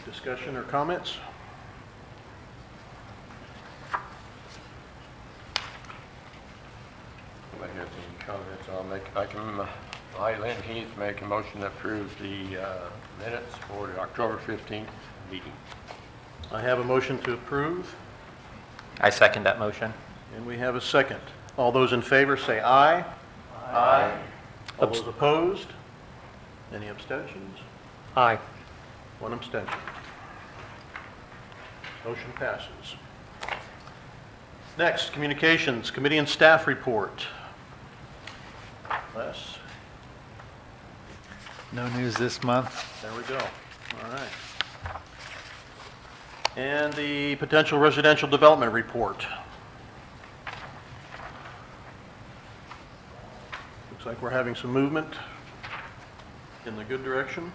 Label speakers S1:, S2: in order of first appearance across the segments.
S1: Discussion or comments?
S2: I have any comments. I, Lynn Heath, make a motion to approve the minutes for the October 15th meeting.
S1: I have a motion to approve,
S3: I second that motion.
S1: and we have a second. All those in favor say aye. Aye. All those opposed? Any abstentions?
S3: Aye.
S1: One abstention. Motion passes. Next, communications, committee and staff report. Les?
S4: No news this month.
S1: There we go. All right. And the potential residential development report. Looks like we're having some movement in the good direction.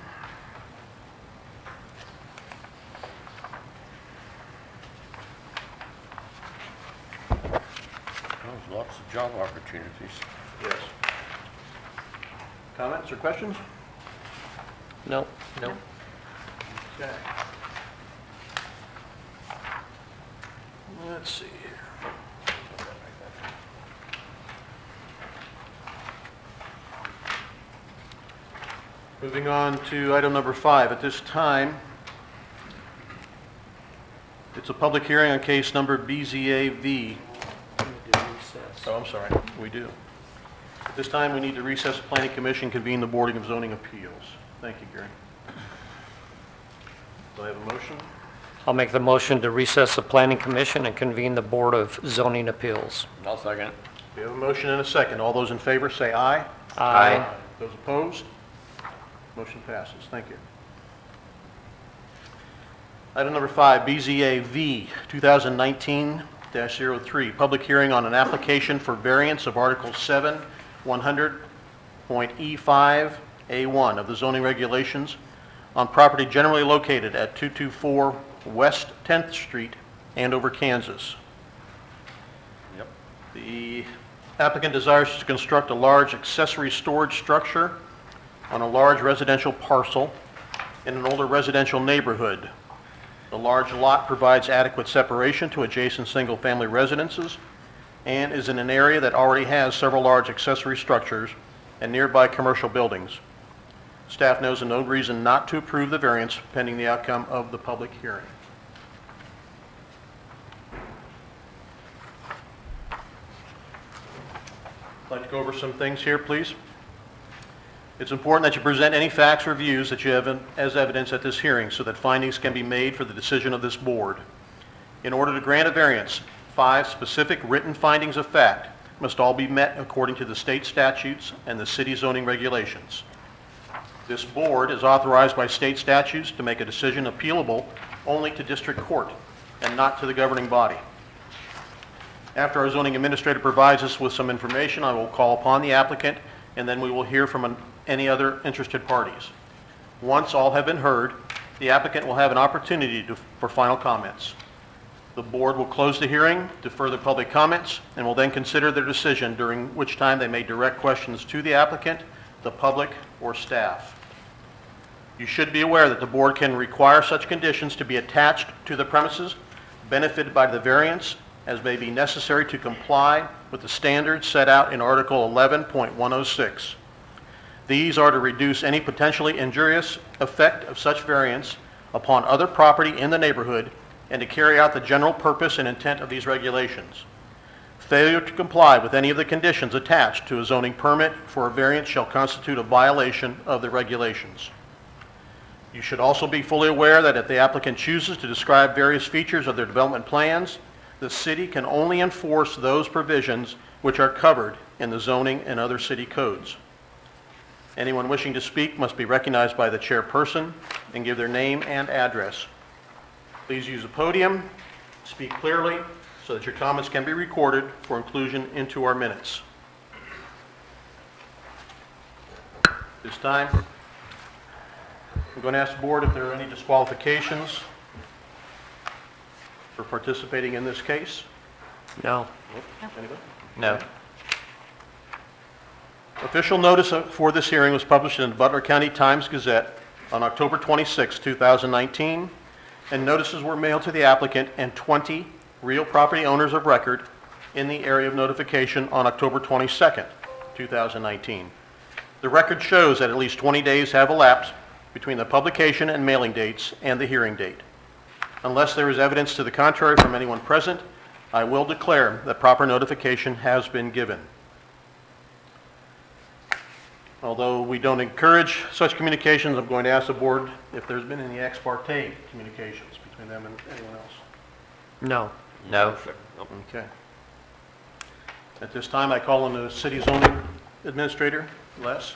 S2: There's lots of job opportunities.
S1: Yes. Comments or questions?
S3: No. No.
S1: Okay. Let's see here. Moving on to item number 5. At this time, it's a public hearing on case number BZAV. Oh, I'm sorry, we do. At this time, we need to recess the Planning Commission, convene the Board of Zoning Appeals. Thank you, Gary. Do I have a motion?
S5: I'll make the motion to recess the Planning Commission and convene the Board of Zoning Appeals.
S2: I'll second it.
S1: We have a motion and a second. All those in favor say aye.
S5: Aye.
S1: Those opposed? Motion passes. Thank you. Item number 5, BZAV 2019-03, public hearing on an application for variance of Article 7, 100.E5A1 of the zoning regulations on property generally located at 224 West 10th Street, Andover, Kansas.
S2: Yep.
S1: The applicant desires to construct a large accessory storage structure on a large residential parcel in an older residential neighborhood. The large lot provides adequate separation to adjacent single-family residences and is in an area that already has several large accessory structures and nearby commercial buildings. Staff knows of no reason not to approve the variance pending the outcome of the public hearing. I'd like to go over some things here, please. It's important that you present any facts or views that you have as evidence at this hearing so that findings can be made for the decision of this board. In order to grant a variance, 5 specific written findings of fact must all be met according to the state statutes and the city zoning regulations. This board is authorized by state statutes to make a decision appealable only to district court and not to the governing body. After our zoning administrator provides us with some information, I will call upon the applicant, and then we will hear from any other interested parties. Once all have been heard, the applicant will have an opportunity for final comments. The board will close the hearing to further public comments and will then consider their decision, during which time they may direct questions to the applicant, the public, or staff. You should be aware that the board can require such conditions to be attached to the premises benefited by the variance as may be necessary to comply with the standards set out in Article 11.106. These are to reduce any potentially injurious effect of such variance upon other property in the neighborhood and to carry out the general purpose and intent of these regulations. Failure to comply with any of the conditions attached to a zoning permit for a variance shall constitute a violation of the regulations. You should also be fully aware that if the applicant chooses to describe various features of their development plans, the city can only enforce those provisions which are covered in the zoning and other city codes. Anyone wishing to speak must be recognized by the chairperson and give their name and address. Please use the podium, speak clearly, so that your comments can be recorded for inclusion into our minutes. This time, I'm going to ask the board if there are any disqualifications for participating in this case.
S5: No.
S1: Anybody?
S3: No.
S1: Official notice for this hearing was published in the Butler County Times-Gazette on October 26, 2019, and notices were mailed to the applicant and 20 real property owners of record in the area of notification on October 22, 2019. The record shows that at least 20 days have elapsed between the publication and mailing dates and the hearing date. Unless there is evidence to the contrary from anyone present, I will declare that proper notification has been given. Although we don't encourage such communications, I'm going to ask the board if there's been any ex parte communications between them and anyone else.
S5: No.
S3: No.
S1: Okay. At this time, I call on the city zoning administrator, Les.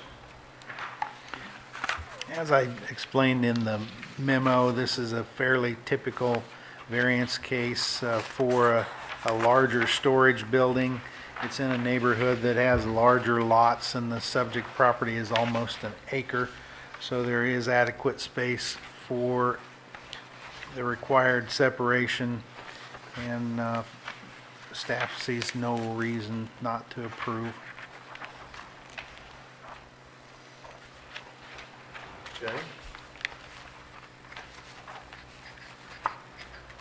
S4: As I explained in the memo, this is a fairly typical variance case for a larger storage building. It's in a neighborhood that has larger lots, and the subject property is almost an acre, so there is adequate space for the required separation, and staff sees no reason not to approve.
S1: Okay.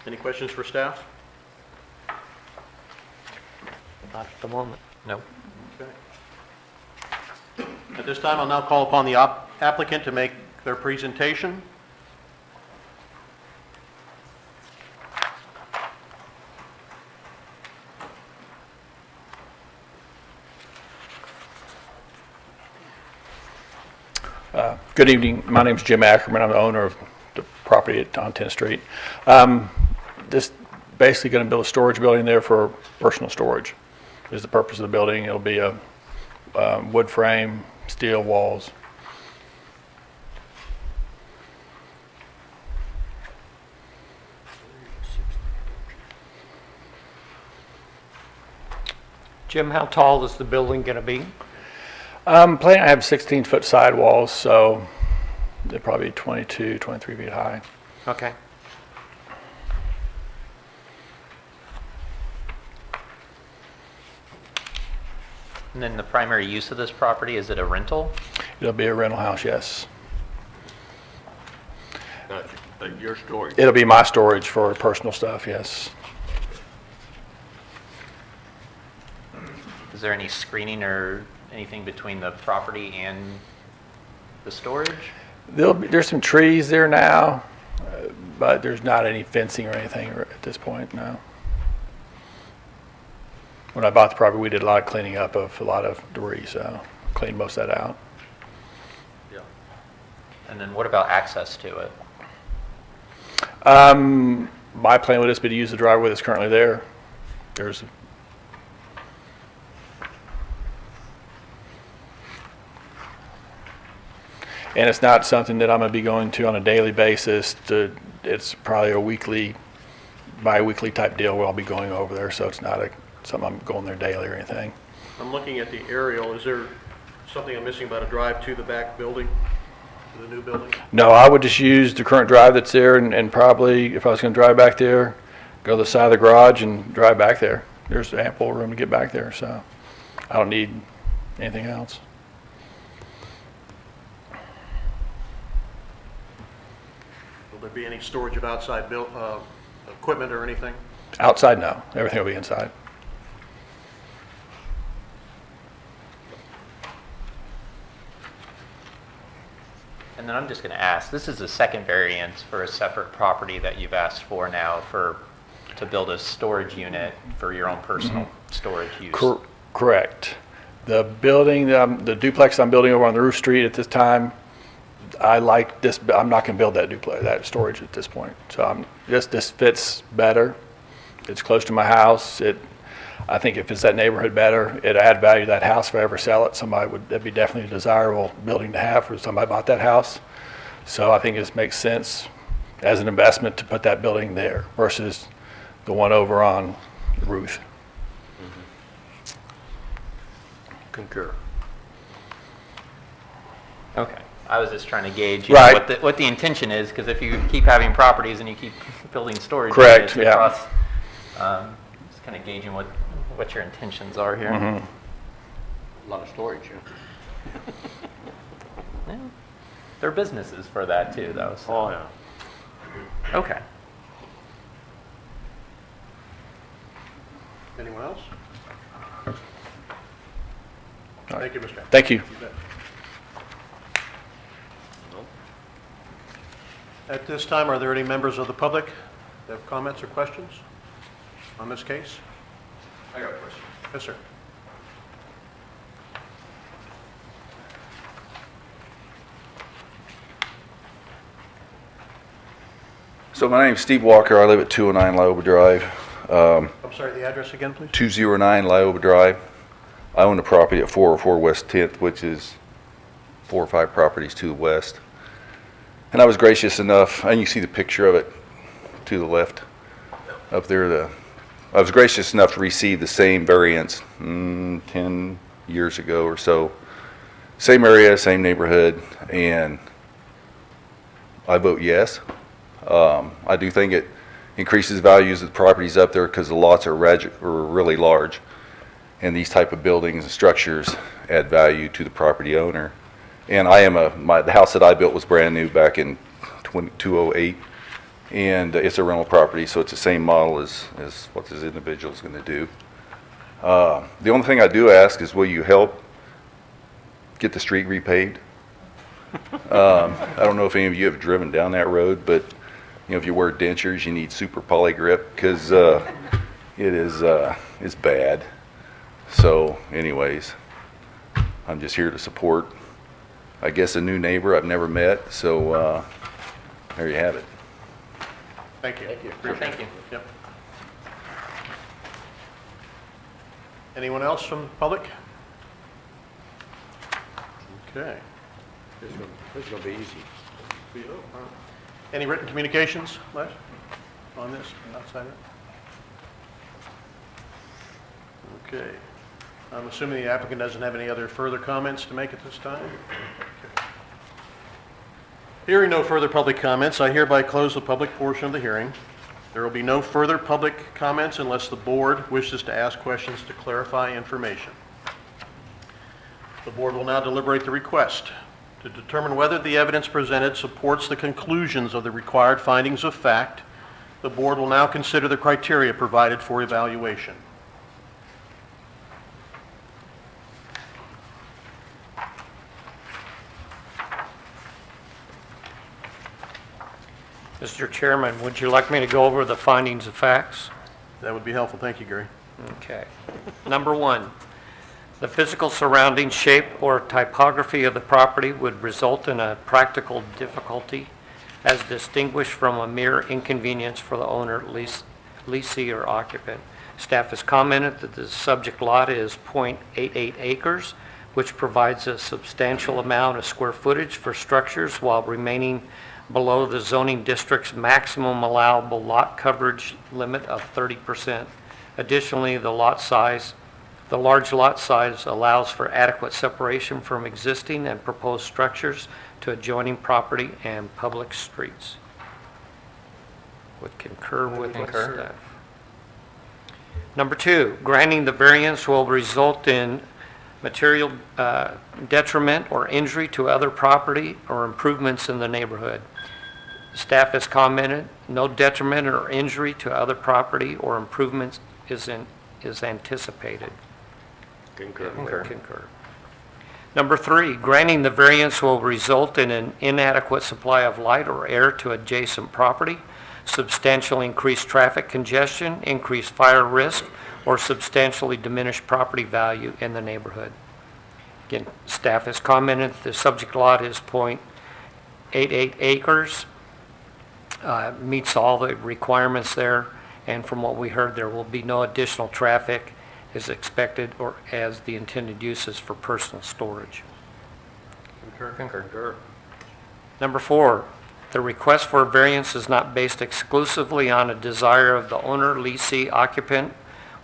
S1: Any questions for staff?
S5: Not at the moment.
S3: No.
S1: Okay. At this time, I'll now call upon the applicant to make their presentation.
S6: Good evening. My name is Jim Ackerman. I'm the owner of the property on 10th Street. This basically going to build a storage building there for personal storage is the purpose of the building. It'll be a wood frame, steel walls.
S5: Jim, how tall is the building going to be?
S6: Planning I have 16-foot sidewalls, so they're probably 22, 23 feet high.
S5: Okay.
S3: And then the primary use of this property, is it a rental?
S6: It'll be a rental house, yes.
S2: That's your story.
S6: It'll be my storage for personal stuff, yes.
S3: Is there any screening or anything between the property and the storage?
S6: There's some trees there now, but there's not any fencing or anything at this point, no. When I bought the property, we did a lot of cleaning up of a lot of debris, so cleaned most of that out.
S1: Yeah.
S3: And then what about access to it?
S6: My plan would just be to use the driveway that's currently there. There's And it's not something that I'm going to be going to on a daily basis. It's probably a weekly, bi-weekly type deal where I'll be going over there, so it's not something I'm going there daily or anything.
S1: I'm looking at the aerial. Is there something I'm missing about a drive to the back building, to the new building?
S6: No, I would just use the current drive that's there, and probably if I was going to drive back there, go to the side of the garage and drive back there. There's ample room to get back there, so I don't need anything else.
S1: Will there be any storage of outside equipment or anything?
S6: Outside, no. Everything will be inside.
S3: And then I'm just going to ask, this is the second variance for a separate property that you've asked for now to build a storage unit for your own personal storage use.
S6: Correct. The building, the duplex I'm building over on the Roof Street at this time, I like this. I'm not going to build that storage at this point. So this fits better. It's close to my house. I think if it's that neighborhood better, it'd add value to that house if I ever sell it. That'd be definitely a desirable building to have for somebody bought that house. So I think it makes sense as an investment to put that building there versus the one over on Ruth.
S2: Concur.
S3: Okay. I was just trying to gauge
S6: Right.
S3: what the intention is, because if you keep having properties and you keep building storage
S6: Correct,
S3: units
S6: yeah.
S3: across, just kind of gauging what your intentions are here.
S2: A lot of storage, yeah.
S3: Yeah. There are businesses for that too, though, so.
S2: Oh, yeah.
S3: Okay.
S1: Anyone else? Thank you, Mr. Hammond.
S6: Thank you.
S1: You bet. At this time, are there any members of the public that have comments or questions on this case?
S7: I got a question.
S1: Yes, sir.
S7: So my name's Steve Walker. I live at 209 Lioba Drive,
S1: I'm sorry, the address again, please?
S7: 209 Lioba Drive. I own the property at 404 West 10th, which is 4 or 5 properties to the west. And I was gracious enough, and you see the picture of it to the left up there. I was gracious enough to receive the same variance 10 years ago or so. Same area, same neighborhood, and I vote yes. I do think it increases values of the properties up there because the lots are really large, and these type of buildings and structures add value to the property owner. And I am the house that I built was brand new back in 2008, and it's a rental property, so it's the same model as what this individual is going to do. The only thing I do ask is, will you help get the street repaved? I don't know if any of you have driven down that road, but you know, if you wear dentures, you need super poly grip because it's bad. So, anyways, I'm just here to support, I guess, a new neighbor I've never met. So there you have it.
S1: Thank you.
S2: Thank you.
S1: Appreciate
S3: Thank
S1: it.
S3: you.
S1: Yep. Anyone else from the public? Okay.
S2: This is gonna be easy.
S1: Any written communications, Les, on this, outside it? Okay. I'm assuming the applicant doesn't have any other further comments to make at this time? Okay. Hearing no further public comments, I hereby close the public portion of the hearing. There will be no further public comments unless the board wishes to ask questions to clarify information. The board will now deliberate the request. To determine whether the evidence presented supports the conclusions of the required findings of fact, the board will now consider the criteria provided for evaluation.
S5: Mr. Chairman, would you like me to go over the findings of facts?
S1: That would be helpful. Thank you, Gary.
S5: Okay. Number one, the physical surrounding shape or typography of the property would result in a practical difficulty as distinguished from a mere inconvenience for the owner, leasee, or occupant. Staff has commented that the subject lot is .88 acres, which provides a substantial amount of square footage for structures while remaining below the zoning district's maximum allowable lot coverage limit of 30%. Additionally, the large lot size allows for adequate separation from existing and proposed structures to adjoining property and public streets. Would concur with the
S3: Concur.
S5: staff. Number two, granting the variance will result in material detriment or injury to other property or improvements in the neighborhood. Staff has commented, no detriment or injury to other property or improvements is anticipated. Concur. Number three, granting the variance will result in an inadequate supply of light or air to adjacent property, substantially increased traffic congestion, increased fire risk, or substantially diminished property value in the neighborhood. Again, staff has commented the subject lot is .88 acres, meets all the requirements there, and from what we heard, there will be no additional traffic is expected or as the intended uses for personal storage.
S3: Concur.
S5: Number four, the request for a variance is not based exclusively on a desire of the owner, leasee, occupant,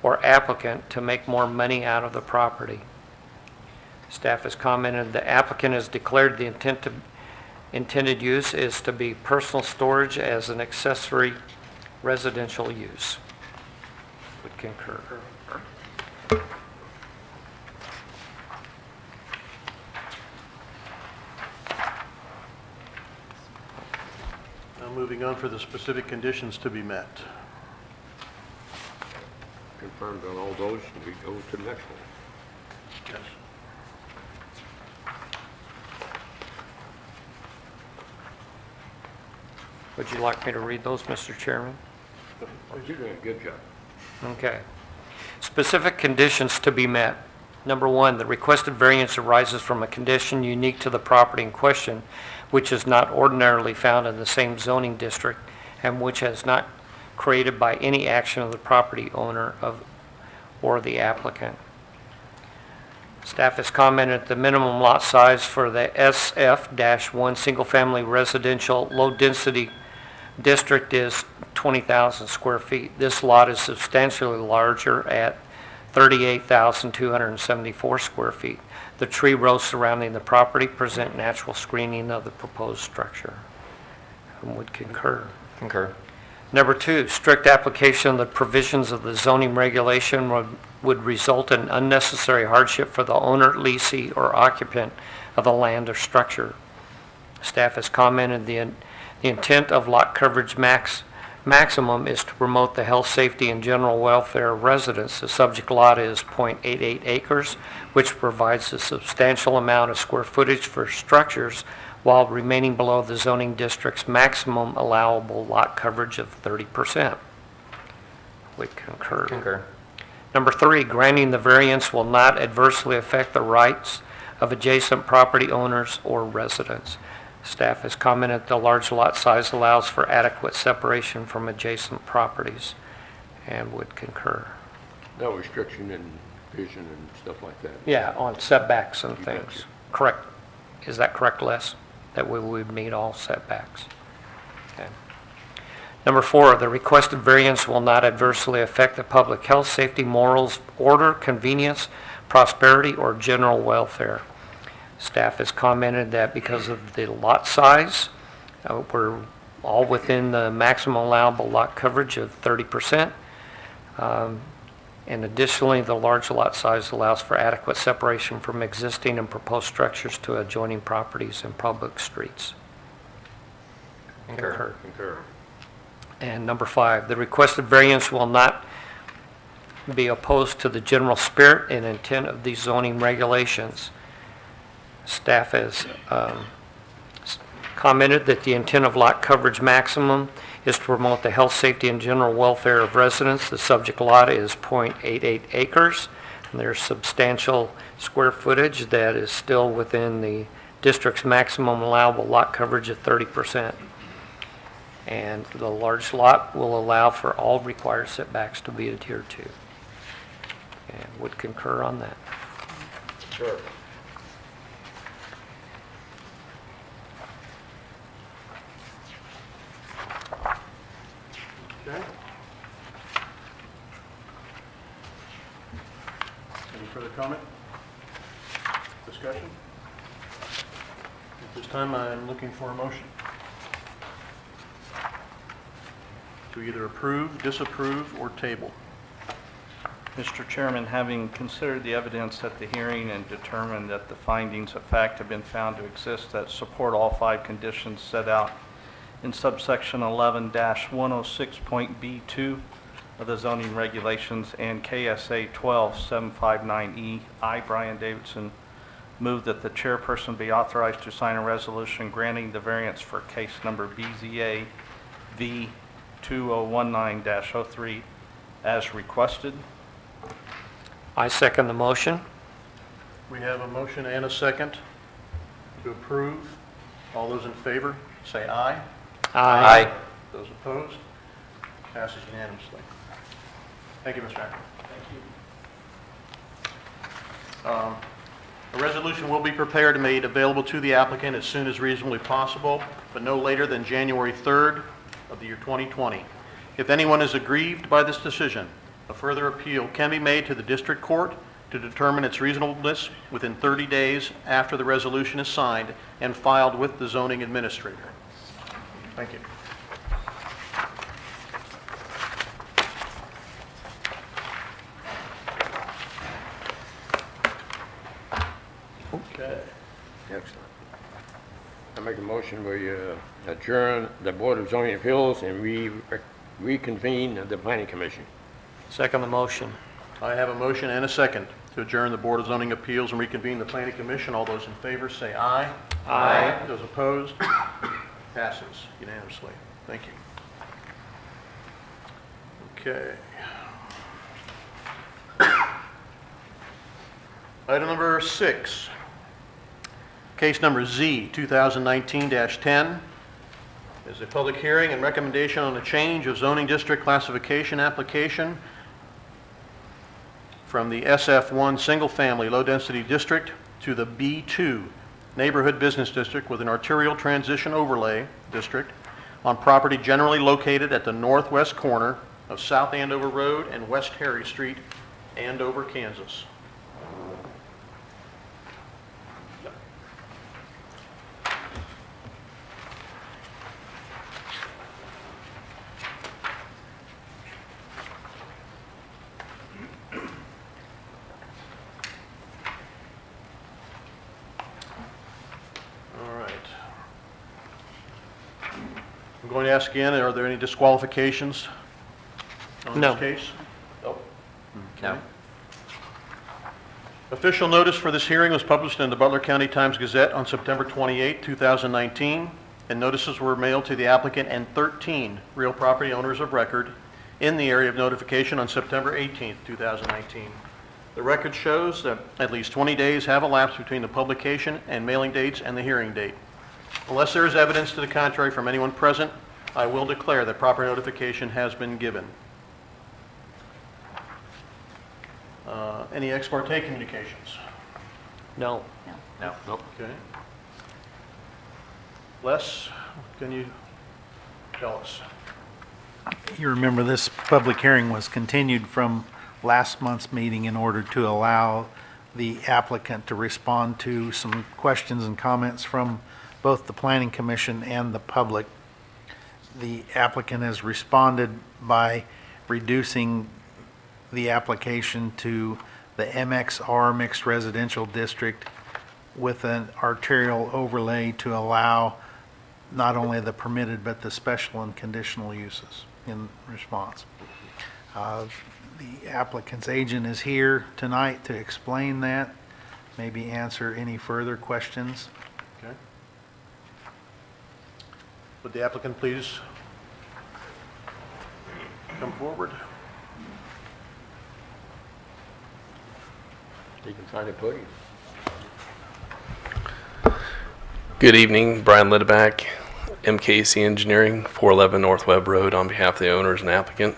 S5: or applicant to make more money out of the property. Staff has commented the applicant has declared the intended use is to be personal storage as an accessory residential use. Would concur.
S1: Moving on for the specific conditions to be met.
S2: Confirmed on all those, and we go to the next one.
S1: Yes.
S5: Would you like me to read those, Mr. Chairman?
S2: You're doing a good job.
S5: Okay. Specific conditions to be met. Number one, the requested variance arises from a condition unique to the property in question, which is not ordinarily found in the same zoning district and which has not created by any action of the property owner or the applicant. Staff has commented the minimum lot size for the SF-1 single-family residential low-density district is 20,000 square feet. This lot is substantially larger at 38,274 square feet. The tree rows surrounding the property present natural screening of the proposed structure. I would concur.
S3: Concur.
S5: Number two, strict application of the provisions of the zoning regulation would result in unnecessary hardship for the owner, leasee, or occupant of the land or structure. Staff has commented the intent of lot coverage maximum is to promote the health, safety, and general welfare of residents. The subject lot is .88 acres, which provides a substantial amount of square footage for structures while remaining below the zoning district's maximum allowable lot coverage of 30%. We concur.
S3: Concur.
S5: Number three, granting the variance will not adversely affect the rights of adjacent property owners or residents. Staff has commented the large lot size allows for adequate separation from adjacent properties and would concur.
S2: No restriction in vision and stuff like that.
S5: Yeah, on setbacks and
S2: You
S5: things.
S2: betcha.
S5: Correct. Is that correct, Les? That we would meet all setbacks? Okay. Number four, the requested variance will not adversely affect the public health, safety, morals, order, convenience, prosperity, or general welfare. Staff has commented that because of the lot size, we're all within the maximum allowable lot coverage of 30%. And additionally, the large lot size allows for adequate separation from existing and proposed structures to adjoining properties and public streets.
S3: Concur.
S2: Concur.
S5: And number five, the requested variance will not be opposed to the general spirit and intent of these zoning regulations. Staff has commented that the intent of lot coverage maximum is to promote the health, safety, and general welfare of residents. The subject lot is .88 acres, and there's substantial square footage that is still within the district's maximum allowable lot coverage of 30%. And the large lot will allow for all required setbacks to be adhered to. And would concur on that.
S2: Sure.
S1: Okay. Any further comment? Discussion? At this time, I'm looking for a motion to either approve, disapprove, or table.
S8: Mr. Chairman, having considered the evidence at the hearing and determined that the findings of fact have been found to exist that support all five conditions set out in subsection 11-106.B2 of the zoning regulations and KSA 12759E, I, Brian Davidson, move that the chairperson be authorized to sign a resolution granting the variance for case number BZA V2019-03 as requested.
S5: I second the motion.
S1: We have a motion and a second to approve. All those in favor, say aye.
S3: Aye.
S1: Those opposed? Passes unanimously. Thank you, Mr. Acker. Thank you. A resolution will be prepared and made available to the applicant as soon as reasonably possible, but no later than January 3rd of the year 2020. If anyone is aggrieved by this decision, a further appeal can be made to the district court to determine its reasonableness within 30 days after the resolution is signed and filed with the zoning administrator. Thank you. Okay.
S2: Excellent. I make a motion, we adjourn the Board of Zoning Appeals and reconvene the Planning Commission.
S5: Second the motion.
S1: I have a motion and a second to adjourn the Board of Zoning Appeals and reconvene the Planning Commission. All those in favor say aye.
S5: Aye.
S1: Those opposed? Passes unanimously. Thank you. Okay. Item number 6, case number Z 2019-10, is a public hearing and recommendation on a change of zoning district classification application from the SF1 Single Family Low Density District to the B2 Neighborhood Business District with an arterial transition overlay district on property generally located at the northwest corner of South Andover Road and West Harry Street, Andover, Kansas. All right. I'm going to ask again, are there any disqualifications on
S5: No.
S1: this case?
S3: No.
S1: Official notice for this hearing was published in the Butler County Times-Gazette on September 28, 2019, and notices were mailed to the applicant and 13 real property owners of record in the area of notification on September 18, 2019. The record shows that at least 20 days have elapsed between the publication and mailing dates and the hearing date. Unless there is evidence to the contrary from anyone present, I will declare that proper notification has been given. Any ex parte communications?
S5: No.
S3: No.
S1: Okay. Les, can you tell us?
S4: You remember this public hearing was continued from last month's meeting in order to allow the applicant to respond to some questions and comments from both the Planning Commission and the public. The applicant has responded by reducing the application to the MXR Mixed Residential District with an arterial overlay to allow not only the permitted but the special and conditional uses in response. The applicant's agent is here tonight to explain that, maybe answer any further questions.
S1: Okay. Would the applicant please come forward?
S2: You can find a podium.
S9: Good evening, Brian Lideback, MKC Engineering, 411 North Webb Road, on behalf of the owners and applicant.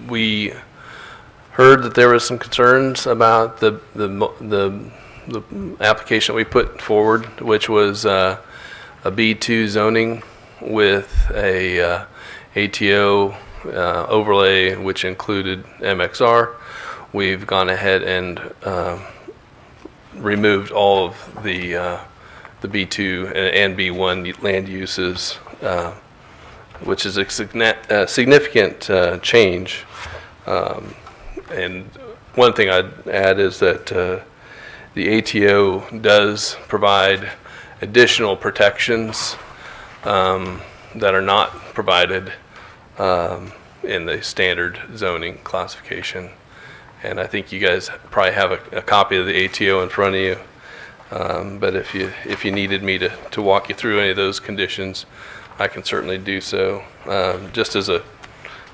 S9: We heard that there was some concerns about the application we put forward, which was a B2 zoning with a ATO overlay, which included MXR. We've gone ahead and removed all of the B2 and B1 land uses, which is a significant change. And one thing I'd add is that the ATO does provide additional protections that are not provided in the standard zoning classification. And I think you guys probably have a copy of the ATO in front of you. But if you needed me to walk you through any of those conditions, I can certainly do so. Just as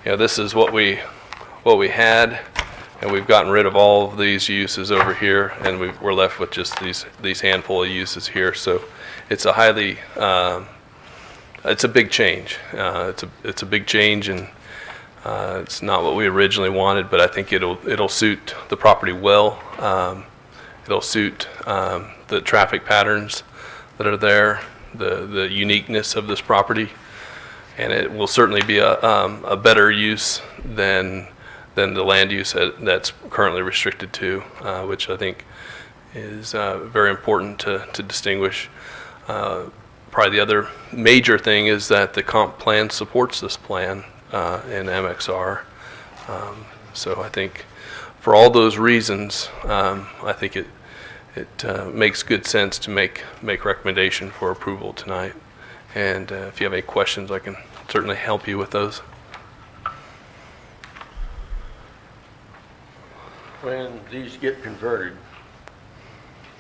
S9: this is what we had, and we've gotten rid of all of these uses over here, and we're left with just these handful of uses here. So it's a highly, it's a big change. It's a big change, and it's not what we originally wanted, but I think it'll suit the property well. It'll suit the traffic patterns that are there, the uniqueness of this property, and it will certainly be a better use than the land use that's currently restricted to, which I think is very important to distinguish. Probably the other major thing is that the comp plan supports this plan in MXR. So I think for all those reasons, I think it makes good sense to make recommendation for approval tonight. And if you have any questions, I can certainly help you with those.
S2: When these get converted,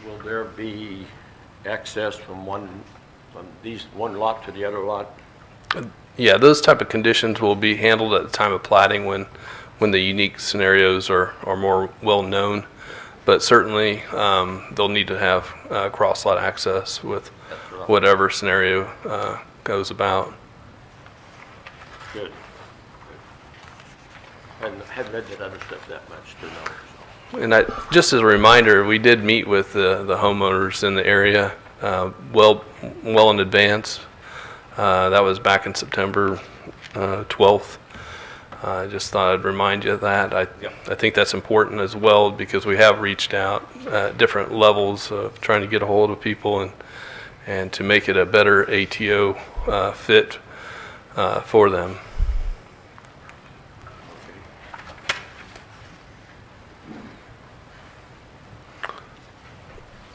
S2: will there be access from one lot to the other lot?
S9: Yeah, those type of conditions will be handled at the time of plating when the unique scenarios are more well-known. But certainly, they'll need to have cross-lot access with whatever scenario goes about.
S2: Good. I hadn't read that other stuff that much to know. So.
S9: And just as a reminder, we did meet with the homeowners in the area well in advance. That was back in September 12th. I just thought I'd remind you of that. I think that's important as well because we have reached out at different levels of trying to get a hold of people and to make it a better ATO fit for them.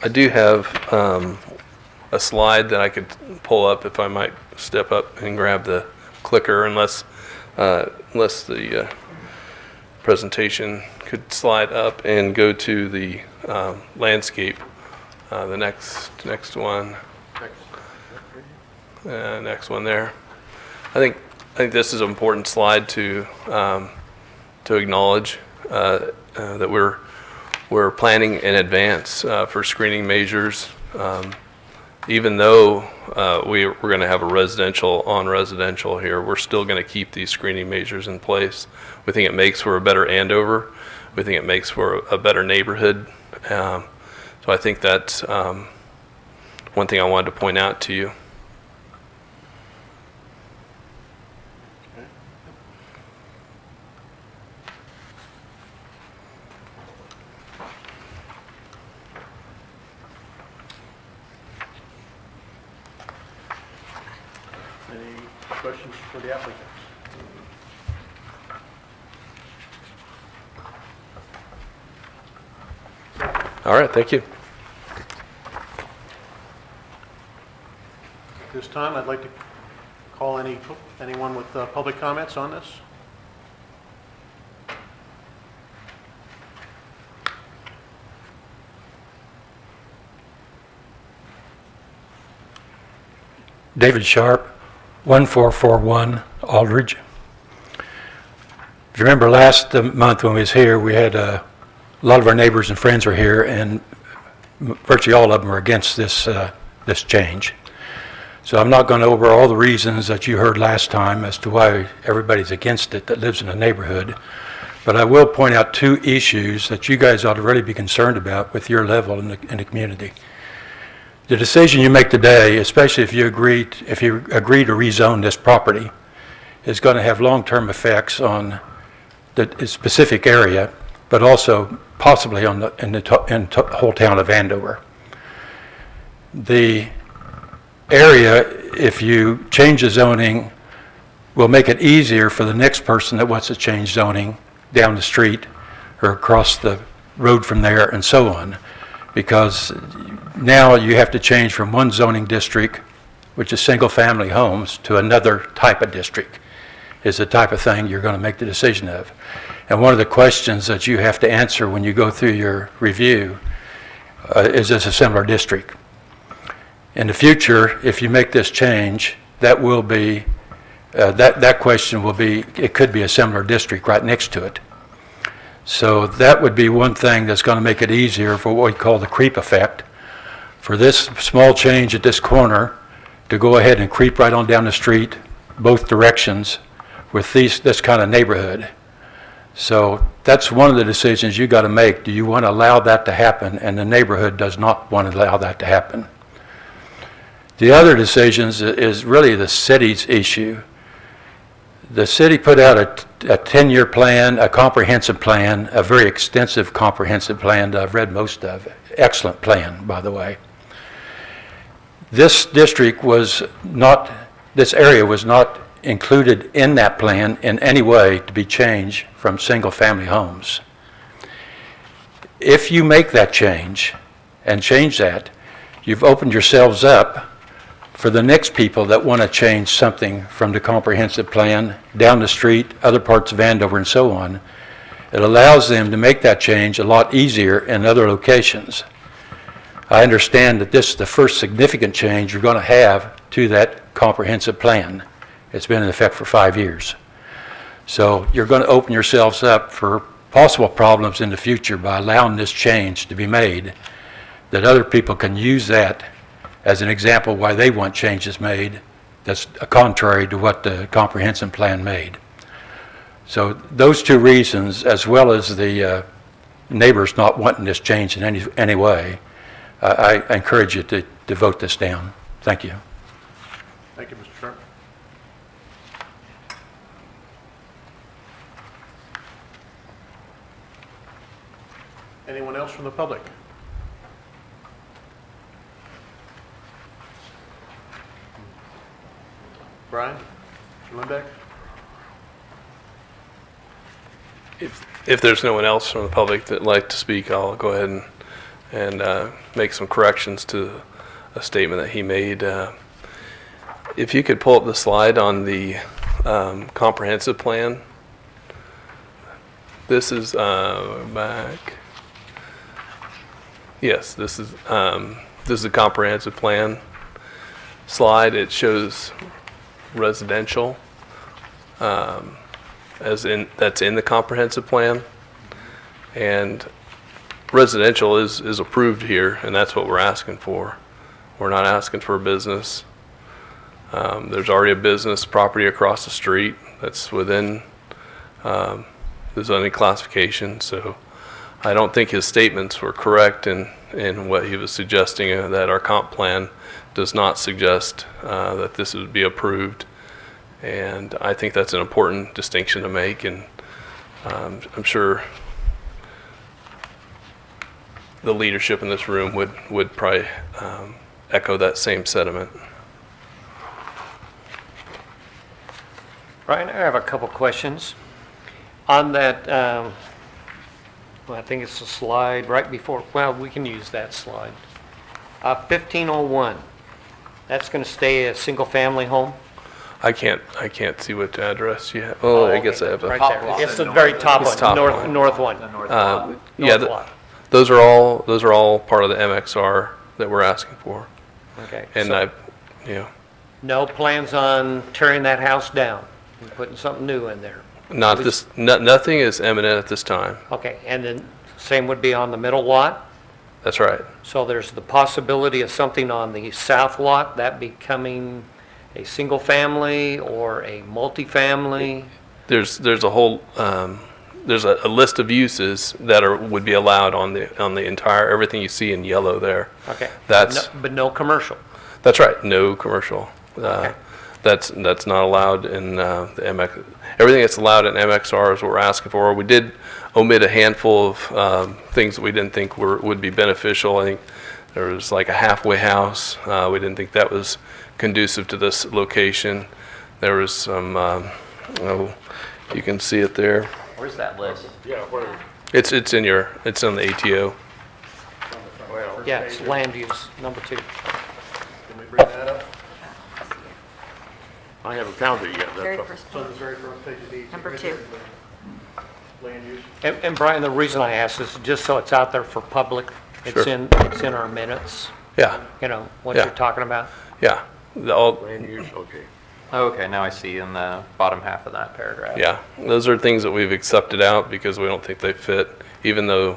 S9: I do have a slide that I could pull up if I might step up and grab the clicker unless the presentation could slide up and go to the landscape, the next one. Next one there. I think this is an important slide to acknowledge that we're planning in advance for screening measures. Even though we're going to have a residential on residential here, we're still going to keep these screening measures in place. We think it makes for a better Andover. We think it makes for a better neighborhood. So I think that's one thing I wanted to point out to you.
S1: Any questions for the applicants?
S9: All right, thank you.
S1: At this time, I'd like to call anyone with public comments on this.
S10: David Sharp, 1441 Aldridge. If you remember last month when we was here, we had a lot of our neighbors and friends were here, and virtually all of them are against this change. So I'm not going to go over all the reasons that you heard last time as to why everybody's against it that lives in the neighborhood. But I will point out two issues that you guys ought to really be concerned about with your level in the community. The decision you make today, especially if you agree to rezone this property, is going to have long-term effects on the specific area, but also possibly in the whole town of Andover. The area, if you change the zoning, will make it easier for the next person that wants to change zoning down the street or across the road from there and so on, because now you have to change from one zoning district, which is single-family homes, to another type of district, is the type of thing you're going to make the decision of. And one of the questions that you have to answer when you go through your review, is this a similar district? In the future, if you make this change, that will be, that question will be, it could be a similar district right next to it. So that would be one thing that's going to make it easier for what we call the creep effect, for this small change at this corner to go ahead and creep right on down the street, both directions, with this kind of neighborhood. So that's one of the decisions you got to make. Do you want to allow that to happen? And the neighborhood does not want to allow that to happen. The other decisions is really the city's issue. The city put out a 10-year plan, a comprehensive plan, a very extensive comprehensive plan that I've read most of. Excellent plan, by the way. This district was not, this area was not included in that plan in any way to be changed from single-family homes. If you make that change, and change that, you've opened yourselves up for the next people that want to change something from the comprehensive plan down the street, other parts of Andover and so on. It allows them to make that change a lot easier in other locations. I understand that this is the first significant change you're going to have to that comprehensive plan. It's been in effect for 5 years. So you're going to open yourselves up for possible problems in the future by allowing this change to be made, that other people can use that as an example why they want changes made that's contrary to what the comprehensive plan made. So those two reasons, as well as the neighbors not wanting this change in any way, I encourage you to vote this down. Thank you.
S1: Thank you, Mr. Sharp. Anyone else from the public? Brian? Mr. Lindbeck?
S9: If there's no one else from the public that'd like to speak, I'll go ahead and make some corrections to a statement that he made. If you could pull up the slide on the comprehensive plan. This is back. Yes, this is a comprehensive plan slide. It shows residential that's in the comprehensive plan, and residential is approved here, and that's what we're asking for. We're not asking for a business. There's already a business property across the street that's within the zoning classification, so I don't think his statements were correct in what he was suggesting, that our comp plan does not suggest that this would be approved. And I think that's an important distinction to make, and I'm sure the leadership in this room would probably echo that same sentiment.
S5: Brian, I have a couple questions. On that, well, I think it's the slide right before, well, we can use that slide. 1501, that's going to stay a single-family home?
S9: I can't see what address you have. Oh, I guess I have a.
S5: Right there. It's the very top
S9: It's
S5: one,
S9: top
S5: north
S9: one.
S5: north one.
S9: Yeah,
S5: North lot.
S9: those are all part of the MXR that we're asking for.
S5: Okay.
S9: And
S5: so no plans on tearing that house down and putting something new in there?
S9: nothing is imminent at this time.
S5: Okay, and then same would be on the middle lot?
S9: That's right.
S5: So there's the possibility of something on the south lot, that becoming a single family or a multifamily?
S9: There's a whole there's a list of uses that would be allowed on the entire, everything you see in yellow there.
S5: Okay.
S9: That's
S5: But no commercial?
S9: That's right. No commercial.
S5: Okay.
S9: That's not allowed in the MX. Everything that's allowed in MXR is what we're asking for. We did omit a handful of things that we didn't think would be beneficial. I think there was like a halfway house. We didn't think that was conducive to this location. There was some, you can see it there.
S3: Where's that list?
S9: It's in the ATO.
S5: Yeah, it's land use, number 2.
S1: Can we bring that up?
S2: I haven't found it yet.
S11: Very
S2: That's
S11: first
S1: It's on the very first page of the
S11: Number 2.
S1: land use.
S5: And Brian, the reason I ask this is just so it's out there for public. It's
S9: Sure.
S5: it's in our minutes,
S9: Yeah,
S5: you know, what
S9: Yeah.
S5: you're talking about.
S9: yeah.
S2: land use, okay.
S3: Okay, now I see in the bottom half of that paragraph.
S9: Yeah, those are things that we've accepted out because we don't think they fit, even though,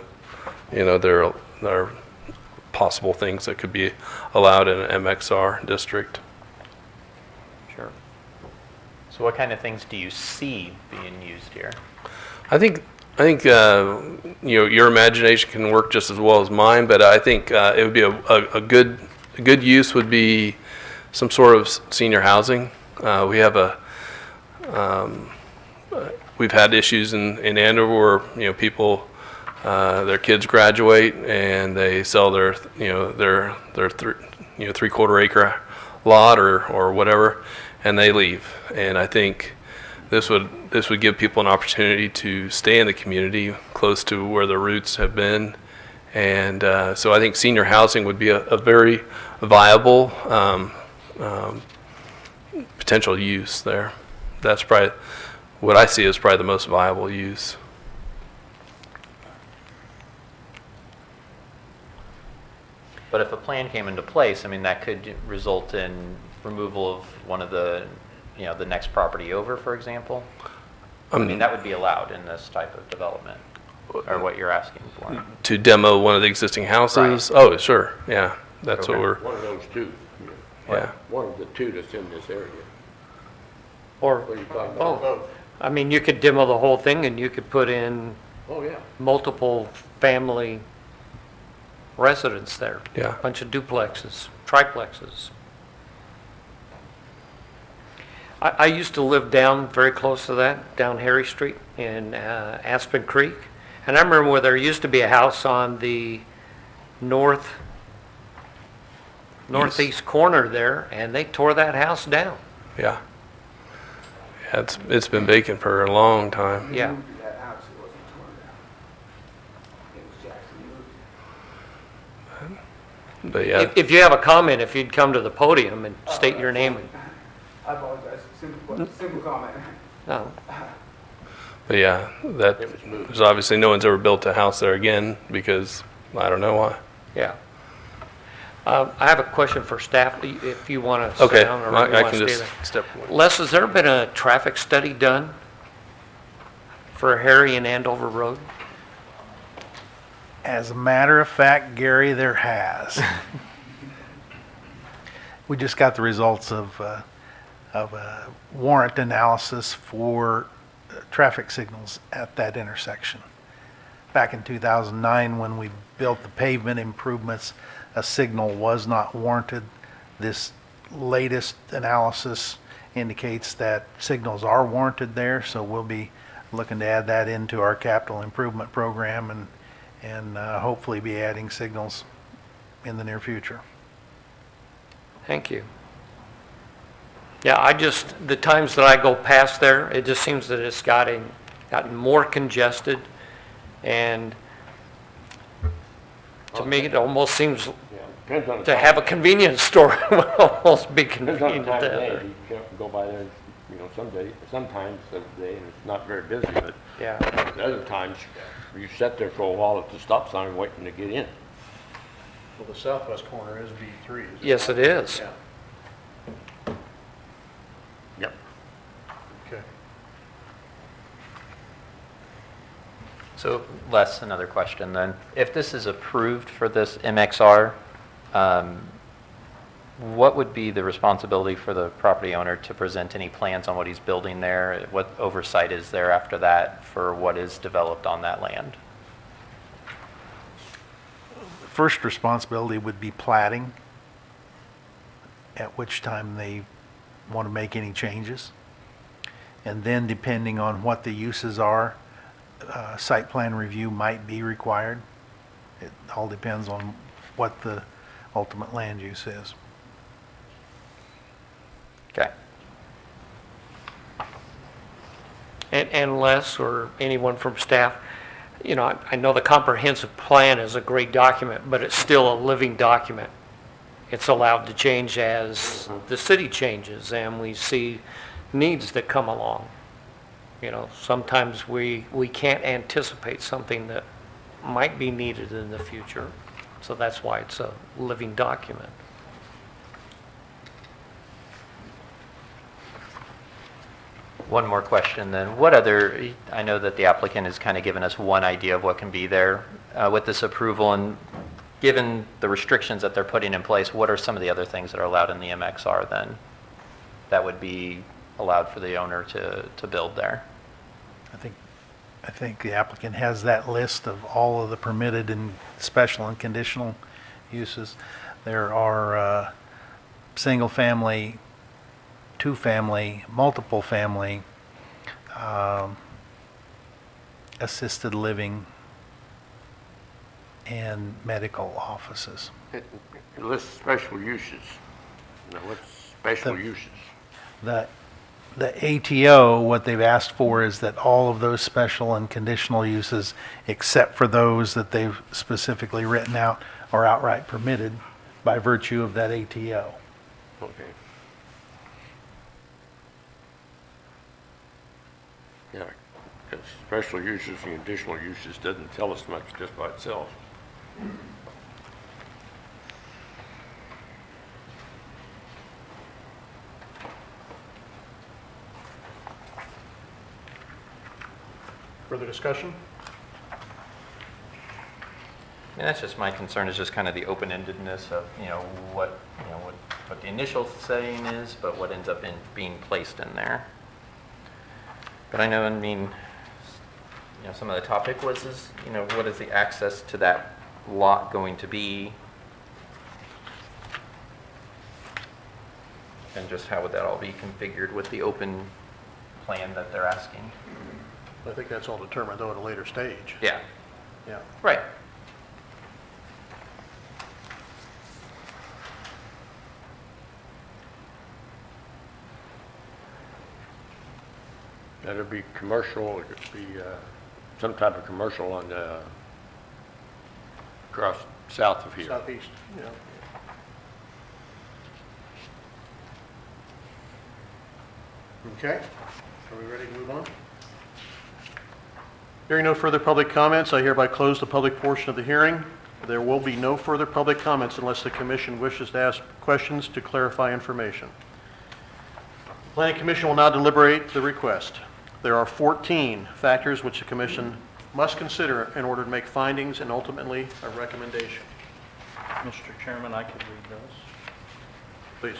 S9: there are possible things that could be allowed in an MXR district.
S5: Sure.
S3: So what kind of things do you see being used here?
S9: I think your imagination can work just as well as mine, but I think it would be a good use would be some sort of senior housing. We've had issues in Andover where people their kids graduate and they sell their 3/4 acre lot or whatever, and they leave. And I think this would give people an opportunity to stay in the community close to where their roots have been, And so I think senior housing would be a very viable potential use there. That's probably what I see as probably the most viable use.
S3: But if a plan came into place, I mean, that could result in removal of one of the, the next property over, for example? I mean, that would be allowed in this type of development, or what you're asking for.
S9: To demo one of the existing houses?
S3: Right.
S9: Oh, sure, yeah, that's what
S3: Okay.
S9: we're,
S2: One of those two.
S9: yeah.
S2: One of the two that's in this area.
S5: Or,
S2: What are you talking about?
S5: oh, I mean, you could demo the whole thing and you could put in
S2: Oh, yeah.
S5: multiple family residents there.
S9: Yeah.
S5: Bunch of duplexes, triplexes. I used to live down very close to that, down Harry Street in Aspen Creek. And I remember where there used to be a house on the northeast corner there, and they tore that house down.
S9: Yeah. Yeah, it's been vacant for a long time.
S5: Yeah.
S11: That house, it wasn't torn down. It was Jackson moved.
S9: But yeah,
S5: If you have a comment, if you'd come to the podium and state your name.
S11: I apologize, simple comment.
S5: No.
S9: but yeah, there's obviously no one's ever built a house there again because I don't know why.
S5: Yeah. I have a question for staff, if you want to
S9: Okay,
S5: sit down or you
S9: I
S5: want
S9: can
S5: to stay
S9: just
S5: there.
S9: step away.
S5: Les, has there been a traffic study done for Harry and Andover Road?
S4: As a matter of fact, Gary, there has. We just got the results of a warrant analysis for traffic signals at that intersection. Back in 2009, when we built the pavement improvements, a signal was not warranted. This latest analysis indicates that signals are warranted there, so we'll be looking to add that into our capital improvement program and hopefully be adding signals in the near future.
S5: Thank you. Yeah, the times that I go past there, it just seems that it's gotten more congested, and to me, it almost seems
S2: Yeah, depends on the
S5: to
S2: time.
S5: have a convenience store would almost be
S2: Depends on the
S5: convenient
S2: time of day.
S5: there.
S2: You can't go by there, sometimes of the day, and it's not very busy, but
S5: Yeah.
S2: at other times, you sit there for a while at the stop sign waiting to get in.
S1: Well, the southwest corner is B3, isn't it?
S5: Yes, it is.
S1: Yeah,
S2: Yep.
S1: okay.
S3: So Les, another question then. If this is approved for this MXR, what would be the responsibility for the property owner to present any plans on what he's building there? What oversight is there after that for what is developed on that land?
S4: First responsibility would be plating, at which time they want to make any changes. And then depending on what the uses are, site plan review might be required. It all depends on what the ultimate land use is.
S3: Okay.
S5: And Les, or anyone from staff, I know the comprehensive plan is a great document, but it's still a living document. It's allowed to change as the city changes and we see needs that come along. Sometimes we can't anticipate something that might be needed in the future. So that's why it's a living document.
S3: One more question then. I know that the applicant has kind of given us one idea of what can be there with this approval, and given the restrictions that they're putting in place, what are some of the other things that are allowed in the MXR then that would be allowed for the owner to build there?
S4: I think the applicant has that list of all of the permitted and special and conditional uses. There are single family, two family, multiple family, assisted living, and medical offices.
S2: It lists special uses. What's special
S4: The-
S2: uses?
S4: The the ATO, what they've asked for is that all of those special and conditional uses, except for those that they've specifically written out, are outright permitted by virtue of that ATO.
S2: Okay. Yeah, because special uses and additional uses doesn't tell us much just by itself.
S1: Further discussion?
S3: And that's just my concern, is just kind of the open-endedness of, what the initial saying is, but what ends up being placed in there. But I know, some of the topic was, what is the access to that lot going to be? And just how would that all be configured with the open plan that they're asking?
S1: I think that's all determined, though, at a later stage.
S3: Yeah.
S1: Yeah.
S3: Right.
S2: That'd be commercial, it could be some type of commercial on the, across south of here.
S1: Southeast, yeah. Okay, are we ready to move on? Hearing no further public comments, I hereby close the public portion of the hearing. There will be no further public comments unless the commission wishes to ask questions to clarify information. The Planning Commission will now deliberate the request. There are 14 factors which the commission must consider in order to make findings and ultimately a recommendation.
S8: Mr. Chairman, I could read those.
S1: Please.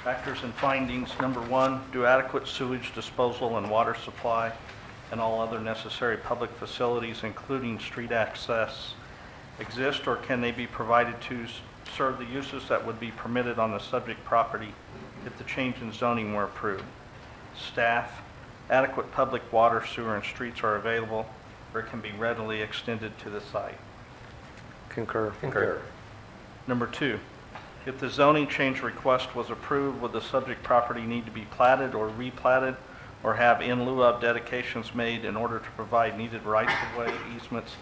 S8: Factors and findings. Number 1, do adequate sewage disposal and water supply and all other necessary public facilities, including street access, exist, or can they be provided to serve the uses that would be permitted on the subject property if the change in zoning were approved? Staff, adequate public water, sewer, and streets are available or can be readily extended to the site.
S5: Concur.
S8: Number 2, if the zoning change request was approved, would the subject property need to be platted or replatted or have in lieu of dedications made in order to provide needed rights-of-way, easements,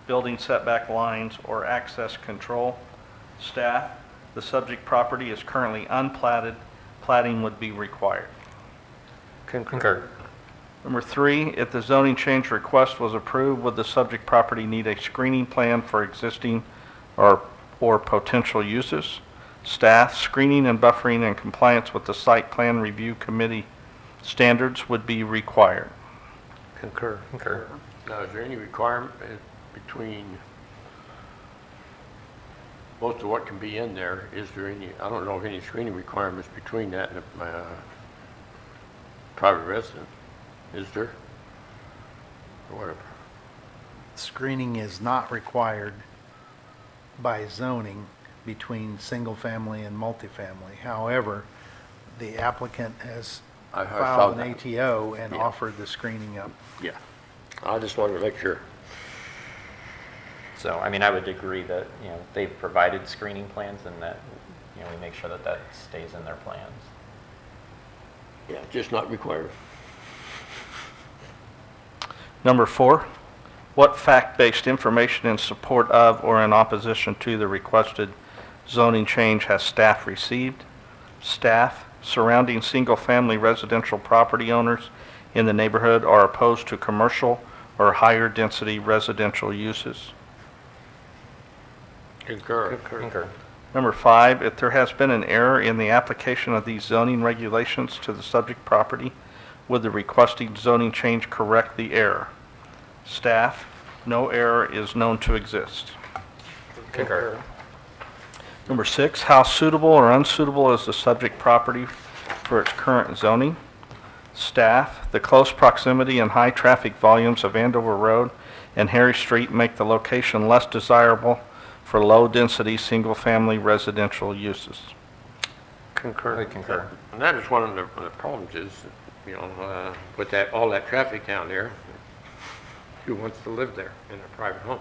S8: building setback lines, or access control? Staff, the subject property is currently unplatted. Platting would be required.
S3: Concur.
S8: Number 3, if the zoning change request was approved, would the subject property need a screening plan for existing or potential uses? Staff, screening and buffering in compliance with the Site Plan Review Committee standards would be required.
S5: Concur.
S2: Now, is there any requirement between most of what can be in there? Is there any, I don't know of any screening requirements between that and a private residence? Is there? Or whatever.
S4: Screening is not required by zoning between single-family and multifamily. However, the applicant has
S2: I saw
S4: filed an
S2: that.
S4: ATO and
S2: Yeah.
S4: offered the screening up.
S2: Yeah. I just wanted to make sure.
S3: So, I would agree that, they've provided screening plans and that, we make sure that that stays in their plans.
S2: Yeah, just not required.
S8: Number 4, what fact-based information in support of or in opposition to the requested zoning change has staff received? Staff, surrounding single-family residential property owners in the neighborhood are opposed to commercial or higher-density residential uses.
S2: Concur.
S8: Number 5, if there has been an error in the application of these zoning regulations to the subject property, would the requested zoning change correct the error? Staff, no error is known to exist.
S3: Concur.
S8: Number 6, how suitable or unsuitable is the subject property for its current zoning? Staff, the close proximity and high traffic volumes of Andover Road and Harry Street make the location less desirable for low-density, single-family residential uses.
S3: Concur.
S2: And that is one of the problems is, with that, all that traffic down there, who wants to live there in a private home?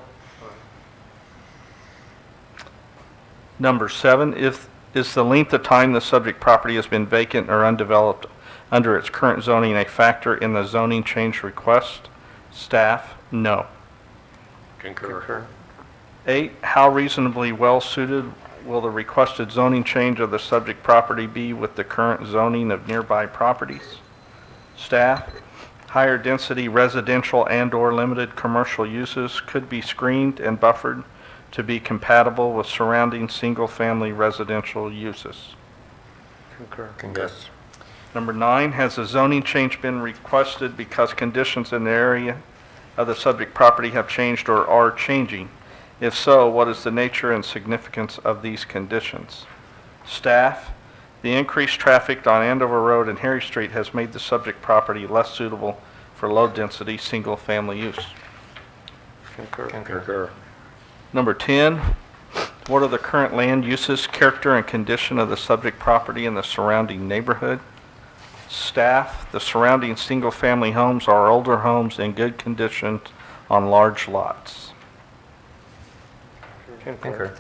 S8: Number 7, is the length of time the subject property has been vacant or undeveloped under its current zoning a factor in the zoning change request? Staff, no.
S2: Concur.
S8: 8, how reasonably well-suited will the requested zoning change of the subject property be with the current zoning of nearby properties? Staff, higher density residential and/or limited commercial uses could be screened and buffered to be compatible with surrounding single-family residential uses.
S3: Concur.
S8: Number 9, has a zoning change been requested because conditions in the area of the subject property have changed or are changing? If so, what is the nature and significance of these conditions? Staff, the increased traffic on Andover Road and Harry Street has made the subject property less suitable for low-density, single-family use.
S2: Concur.
S8: Number 10, what are the current land uses, character, and condition of the subject property and the surrounding neighborhood? Staff, the surrounding single-family homes are older homes in good condition on large lots.
S3: Concur.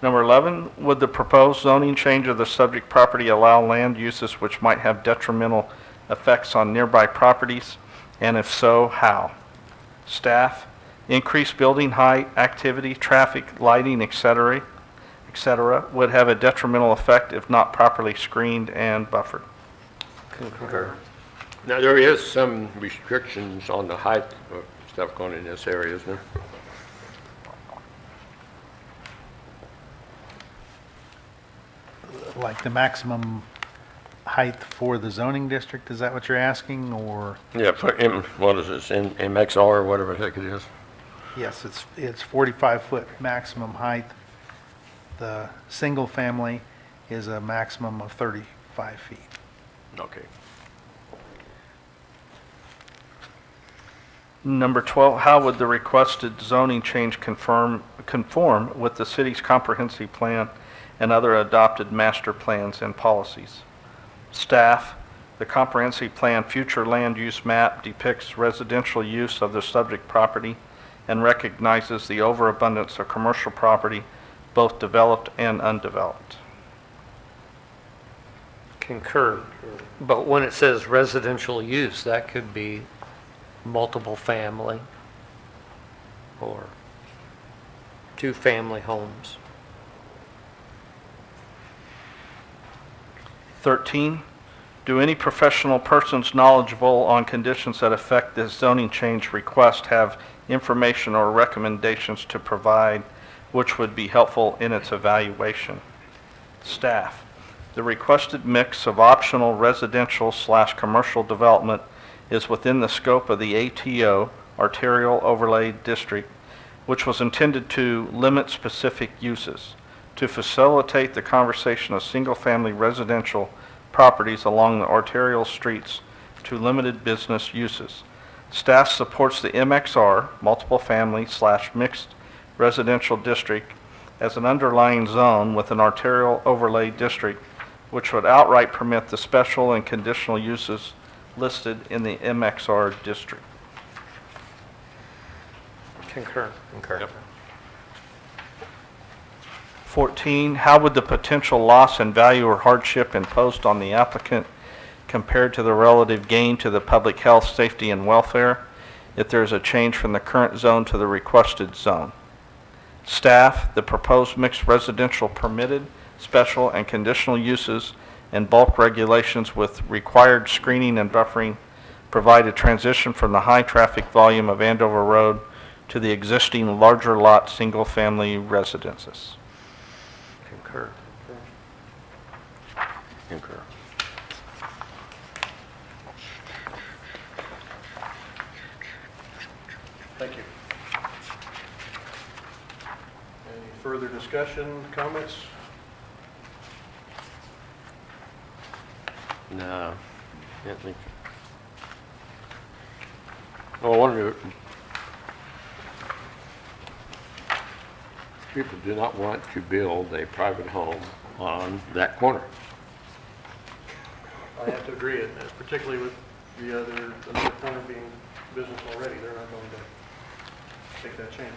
S8: Number 11, would the proposed zoning change of the subject property allow land uses which might have detrimental effects on nearby properties? And if so, how? Staff, increased building height, activity, traffic, lighting, etc., would have a detrimental effect if not properly screened and buffered.
S3: Concur.
S2: Now, there is some restrictions on the height of stuff going in this area, isn't there?
S4: Like the maximum height for the zoning district, is that what you're asking, or?
S2: Yeah, what is this, MXR or whatever the heck it is?
S4: Yes, it's 45-foot maximum height. The single family is a maximum of 35 feet.
S2: Okay.
S8: Number 12, how would the requested zoning change conform with the city's comprehensive plan and other adopted master plans and policies? Staff, the comprehensive plan future land use map depicts residential use of the subject property and recognizes the overabundance of commercial property, both developed and undeveloped.
S5: Concur. But when it says residential use, that could be multiple family or two-family homes.
S8: 13, do any professional persons knowledgeable on conditions that affect this zoning change request have information or recommendations to provide which would be helpful in its evaluation? Staff, the requested mix of optional residential/commercial development is within the scope of the ATO, Arterial Overlay District, which was intended to limit specific uses, to facilitate the conversion of single-family residential properties along the arterial streets to limited business uses. Staff supports the MXR, multiple family/mixed residential district, as an underlying zone with an arterial overlay district, which would outright permit the special and conditional uses listed in the MXR district.
S5: Concur.
S3: Concur.
S8: 14, how would the potential loss in value or hardship imposed on the applicant compared to the relative gain to the public health, safety, and welfare if there is a change from the current zone to the requested zone? Staff, the proposed mixed residential permitted, special, and conditional uses and bulk regulations with required screening and buffering provide a transition from the high traffic volume of Andover Road to the existing larger lot single-family residences.
S5: Concur.
S2: Concur.
S1: Thank you. Any further discussion, comments?
S2: No, can't think. Well, I wonder, people do not want to build a private home on that corner.
S1: I have to agree, and particularly with the another corner being business already, they're not going to take that chance.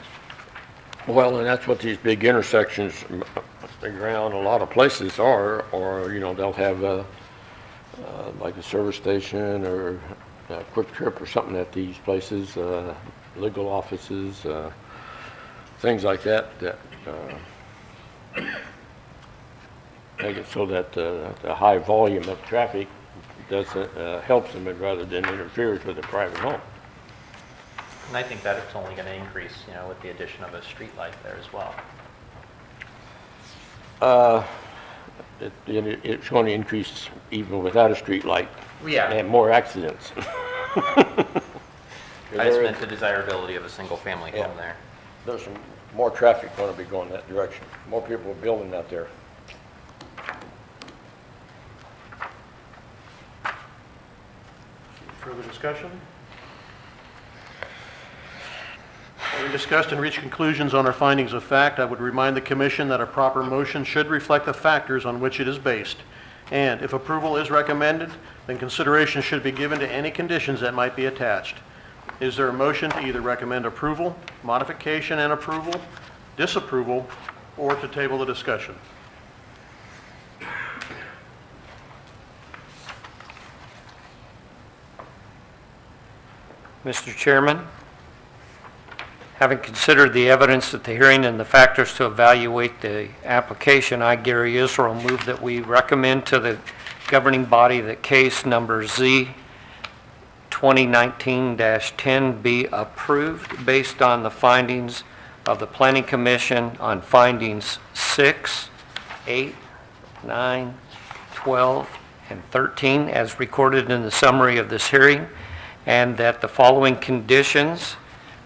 S2: Well, and that's what these big intersections around a lot of places are, or, you know, they'll have like a service station or a Quick Trip or something at these places, legal offices, things like that, that make it so that the high volume of traffic doesn't, helps them rather than interferes with a private home.
S3: And I think that it's only going to increase, with the addition of a street light there as well.
S2: It's going to increase even without a street light.
S3: Yeah.
S2: And more accidents.
S3: I just meant the desirability of a single-family
S2: Yeah.
S3: home there.
S2: There's some more traffic going to be going that direction. More people are building out there.
S1: Further discussion? Having discussed and reached conclusions on our findings of fact, I would remind the commission that a proper motion should reflect the factors on which it is based. And if approval is recommended, then consideration should be given to any conditions that might be attached. Is there a motion to either recommend approval, modification and approval, disapproval, or to table the discussion?
S5: Mr. Chairman, having considered the evidence at the hearing and the factors to evaluate the application, I, Gary Israel, move that we recommend to the governing body that case number Z 2019-10 be approved based on the findings of the Planning Commission on findings 6, 8, 9, 12, and 13 as recorded in the summary of this hearing, and that the following conditions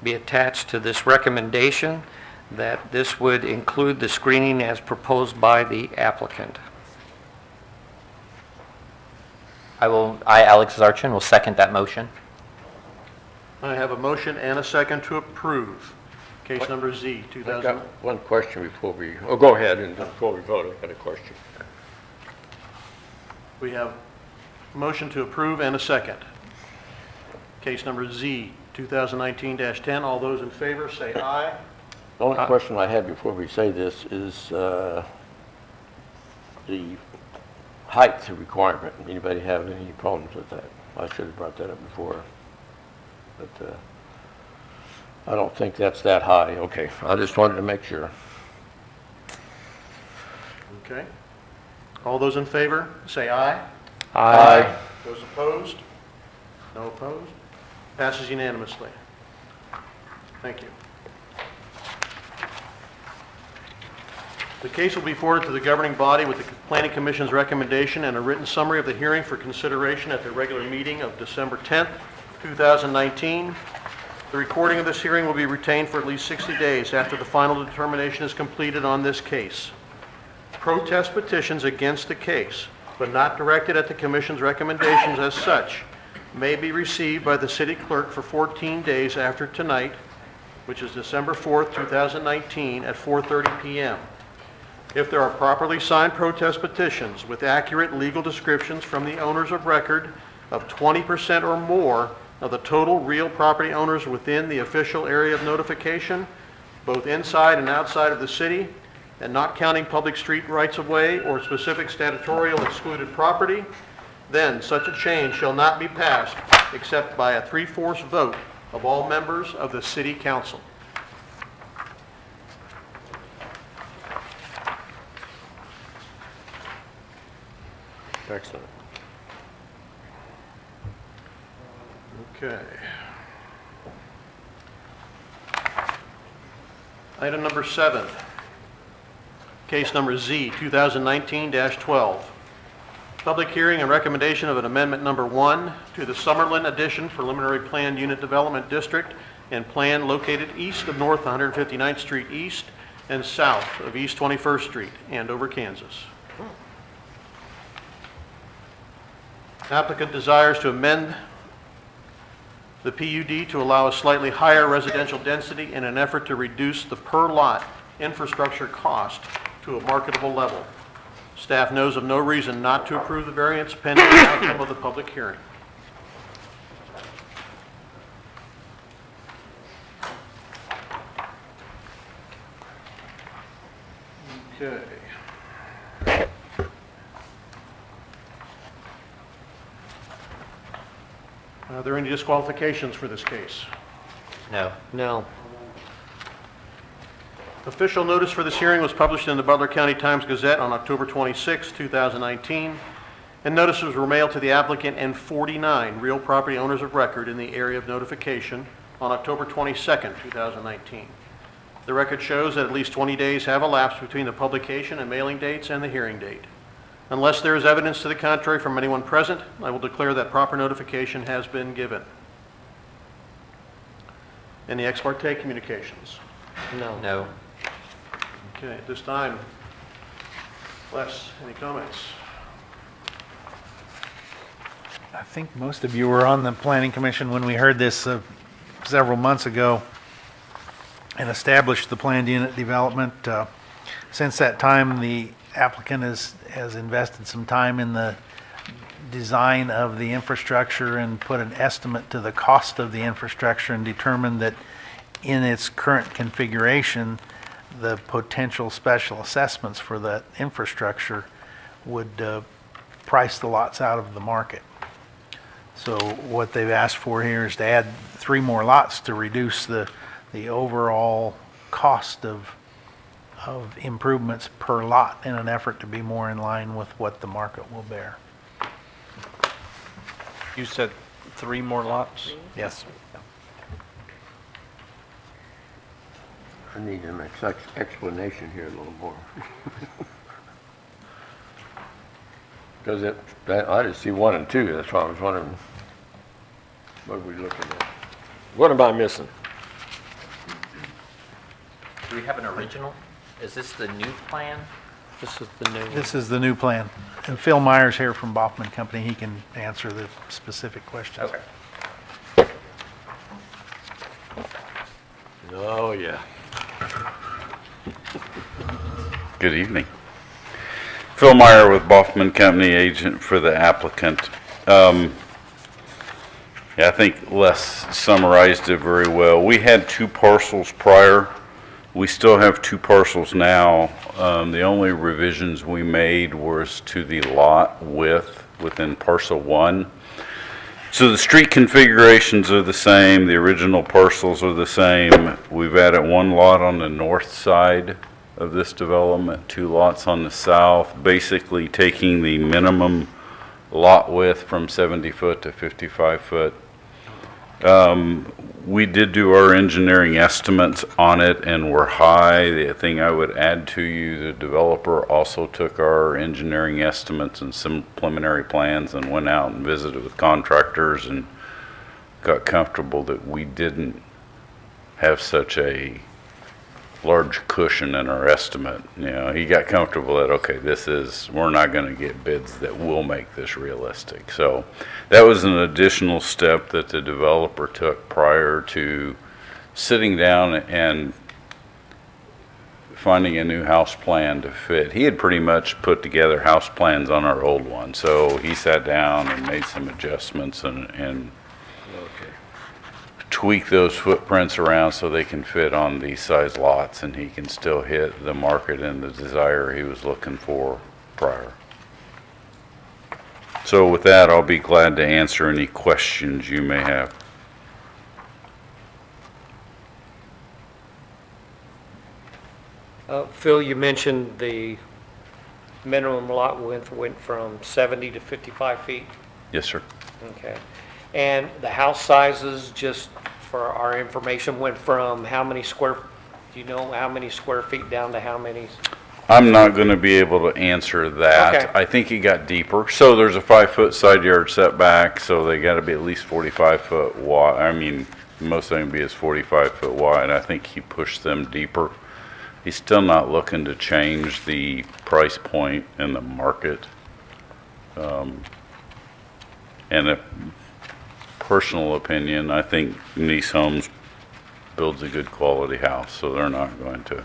S5: be attached to this recommendation, that this would include the screening as proposed by the applicant.
S3: I, Alex Zarchin, will second that motion.
S1: I have a motion and a second to approve case number Z
S2: I've
S1: 2000.
S2: got one question before we, oh, go ahead, and before we vote, I've got a question.
S1: We have a motion to approve and a second. Case number Z 2019-10. All those in favor say aye.
S2: The only question I have before we say this is the height requirement. Anybody have any problems with that? I should have brought that up before, but I don't think that's that high. Okay, I just wanted to make sure.
S1: Okay. All those in favor say aye.
S5: Aye.
S1: Those opposed? No opposed? Passes unanimously. Thank you. The case will be forwarded to the governing body with the Planning Commission's recommendation and a written summary of the hearing for consideration at the regular meeting of December 10th, 2019. The recording of this hearing will be retained for at least 60 days after the final determination is completed on this case. Protest petitions against the case, but not directed at the Commission's recommendations as such, may be received by the city clerk for 14 days after tonight, which is December 4th, 2019, at 4:30 p.m. If there are properly signed protest petitions with accurate legal descriptions from the owners of record of 20% or more of the total real property owners within the official area of notification, both inside and outside of the city, and not counting public street rights-of-way or specific statutorial excluded property, then such a change shall not be passed except by a 3/4 vote of all members of the City Council.
S2: Excellent.
S1: Okay. Item number 7, case number Z 2019-12. Public hearing and recommendation of an amendment number 1 to the Summerlin Addition Preliminary Planned Unit Development District and plan located east of North 159th Street East and south of East 21st Street, Andover, Kansas. Applicant desires to amend the PUD to allow a slightly higher residential density in an effort to reduce the per-lot infrastructure cost to a marketable level. Staff knows of no reason not to approve the variance pending the outcome of the public hearing. Okay. Are there any disqualifications for this case?
S3: No.
S5: No.
S1: Official notice for this hearing was published in the Butler County Times-Gazette on October 26, 2019, and notices were mailed to the applicant and 49 real property owners of record in the area of notification on October 22, 2019. The record shows that at least 20 days have elapsed between the publication and mailing dates and the hearing date. Unless there is evidence to the contrary from anyone present, I will declare that proper notification has been given. Any ex parte communications?
S5: No.
S3: No.
S1: Okay, at this time, Les, any comments?
S4: I think most of you were on the planning commission when we heard this several months ago and established the planned unit development. Since that time, the applicant has invested some time in the design of the infrastructure and put an estimate to the cost of the infrastructure and determined that in its current configuration, the potential special assessments for that infrastructure would price the lots out of the market. So what they've asked for here is to add 3 more lots to reduce the overall cost of improvements per lot in an effort to be more in line with what the market will bear.
S8: You said 3 more lots?
S4: Yes.
S2: I need an explanation here a little more. Because I just see 1 and 2, that's why I was wondering, what are we looking at?
S5: What am I missing?
S3: Do we have an original? Is this the new plan?
S5: This is the new one.
S4: This is the new plan. And Phil Myers here from Baughman Company, he can answer the specific questions.
S3: Okay.
S2: Oh, yeah.
S7: Good evening. Phil Meyer with Baughman Company, agent for the applicant. Yeah, I think Les summarized it very well. We had 2 parcels prior. We still have 2 parcels now. The only revisions we made was to the lot width within parcel 1. So the street configurations are the same, the original parcels are the same. We've added 1 lot on the north side of this development, 2 lots on the south, basically taking the minimum lot width from 70 foot to 55 foot. We did do our engineering estimates on it and were high. The thing I would add to you, the developer also took our engineering estimates and some preliminary plans and went out and visited with contractors and got comfortable that we didn't have such a large cushion in our estimate. You know, he got comfortable that, okay, we're not going to get bids that will make this realistic. So that was an additional step that the developer took prior to sitting down and finding a new house plan to fit. He had pretty much put together house plans on our old one. So he sat down and made some adjustments and tweak those footprints around so they can fit on these size lots and he can still hit the market and the desire he was looking for prior. So with that, I'll be glad to answer any questions you may have.
S5: Phil, you mentioned the minimum lot width went from 70 to 55 feet?
S7: Yes, sir.
S5: Okay. And the house sizes, just for our information, went from how many do you know how many square feet down to how many?
S7: I'm not going to be able to answer that.
S5: Okay.
S7: I think it got deeper. So there's a 5-foot side yard setback, so they got to be at least 45 foot wide. I mean, most of them be is 45 foot wide. I think he pushed them deeper. He's still not looking to change the price point in the market. And a personal opinion, I think Nice Homes builds a good quality house, so they're not going to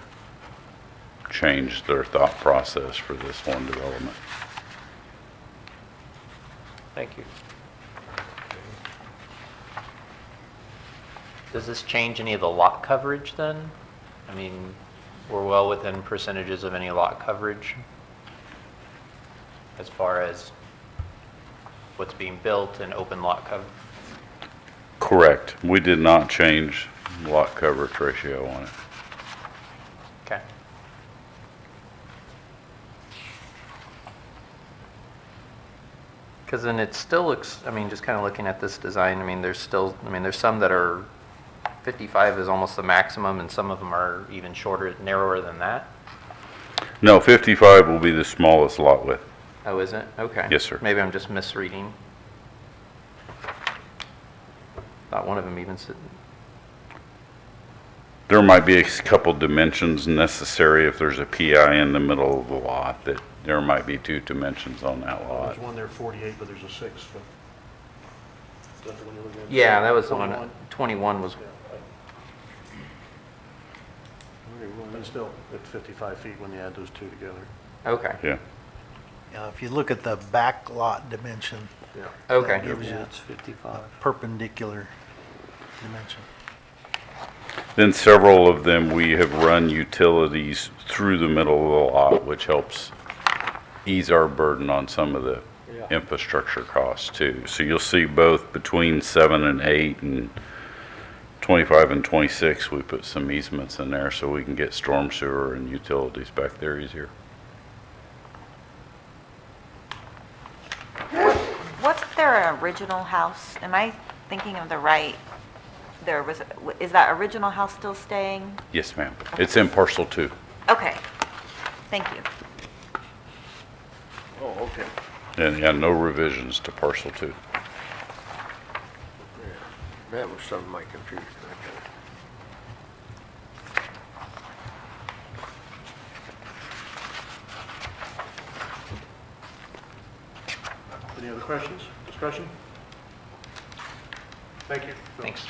S7: change their thought process for this one development.
S5: Thank you.
S3: Does this change any of the lot coverage then? I mean, we're well within percentages of any lot coverage as far as what's being built and open lot coverage.
S12: Correct. We did not change lot coverage ratio on it.
S3: Okay. Because then it still looks, I mean, just kind of looking at this design, I mean, there's still, I mean, there's some that are 55 is almost the maximum, and some of them are even shorter, narrower than that.
S12: No, 55 will be the smallest lot width.
S3: Oh, is it? Okay.
S12: Yes, sir.
S3: Maybe I'm just misreading. Thought one of them even said,
S12: There might be a couple dimensions necessary if there's a PI in the middle of the lot, that there might be 2 dimensions on that lot.
S1: There's one there 48, but there's a 6. Is that the one you're looking at?
S3: yeah, that was the one,
S1: 21?
S3: 21 was,
S1: It's still at 55 feet when you add those two together.
S3: okay.
S12: Yeah.
S4: If you look at the back lot dimension,
S3: Okay.
S4: that gives you
S5: It's 55.
S4: perpendicular dimension.
S12: Then several of them, we have run utilities through the middle of the lot, which helps ease our burden on some of the infrastructure costs too. So you'll see both between 7 and 8 and 25 and 26, we put some easements in there so we can get storm sewer and utilities back there easier.
S13: What's their original house? Am I thinking of the right, is that original house still staying?
S12: Yes, ma'am. It's in parcel 2.
S13: Okay, thank you.
S2: Oh, okay.
S12: And yeah, no revisions to parcel 2.
S2: That was some of my confusion.
S1: Any other questions, discussion? Thank you. Phil.
S3: Thanks.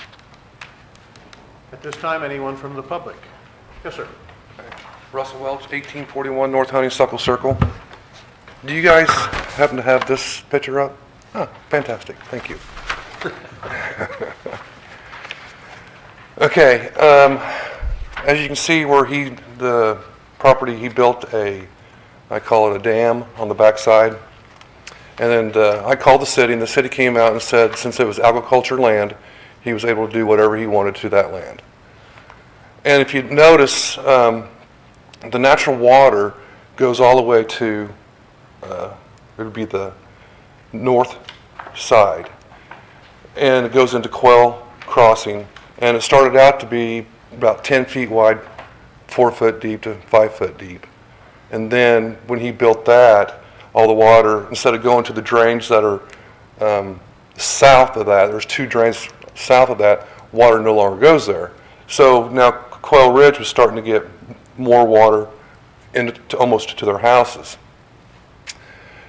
S1: At this time, anyone from the public? Yes, sir.
S14: Russell Welch, 1841 North Honeysuckle Circle. Do you guys happen to have this picture up? Oh, fantastic, thank you. Okay, as you can see where the property, he built I call it a dam on the backside. And then I called the city, and the city came out and said since it was agriculture land, he was able to do whatever he wanted to that land. And if you notice, the natural water goes all the way to, it would be the north side. And it goes into Quail Crossing. And it started out to be about 10 feet wide, 4 foot deep to 5 foot deep. And then when he built that, all the water, instead of going to the drains that are south of that, there's 2 drains south of that, water no longer goes there. So now Quail Ridge was starting to get more water into almost to their houses.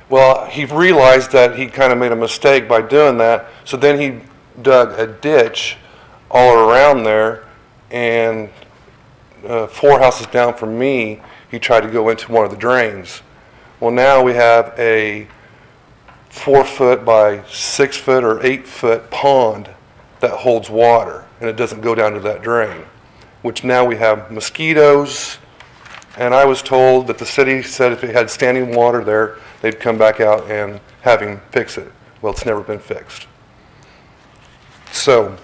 S14: Well, he realized that he kind of made a mistake by doing that, so then he dug a ditch all around there, and 4 houses down from me, he tried to go into one of the drains. Well, now we have a 4 foot by 6 foot or 8 foot pond that holds water, and it doesn't go down to that drain, which now we have mosquitoes. And I was told that the city said if it had standing water there, they'd come back out and have him fix it. Well, it's never been fixed. So,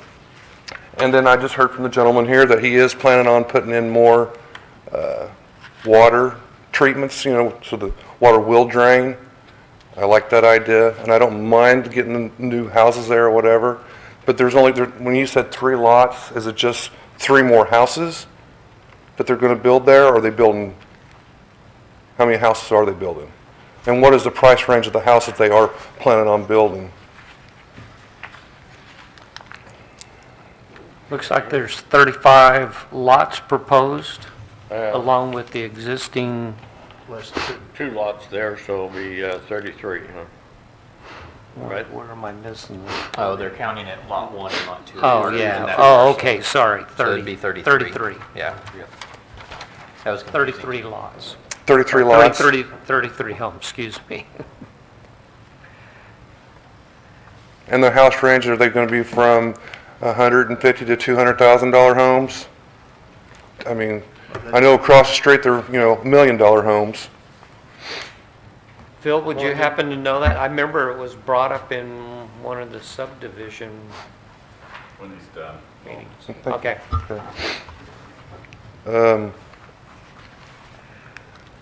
S14: and then I just heard from the gentleman here that he is planning on putting in more water treatments, so the water will drain. I like that idea, and I don't mind getting new houses there or whatever. But there's only, when you said 3 lots, is it just 3 more houses that they're going to build there, or are they building, how many houses are they building? And what is the price range of the houses they are planning on building?
S5: Looks like there's 35 lots proposed, along with the existing,
S2: Less 2 lots there, so it'll be 33, huh? Right.
S5: Where am I missing?
S3: Oh, they're counting it lot 1 and lot 2.
S5: Oh,
S3: They're using
S5: yeah.
S3: that
S5: Oh,
S3: parcel.
S5: okay, sorry.
S3: So it'd be 33.
S5: 33.
S3: Yeah. That was confusing.
S5: 33 lots.
S14: 33 lots?
S5: 33 homes, excuse me.
S14: And the house range, are they going to be from $150,000 to $200,000 homes? I mean, I know across the street they're, $1 million homes.
S5: Phil, would you happen to know that? I remember it was brought up in one of the subdivision
S12: When he's done.
S5: meetings. Okay.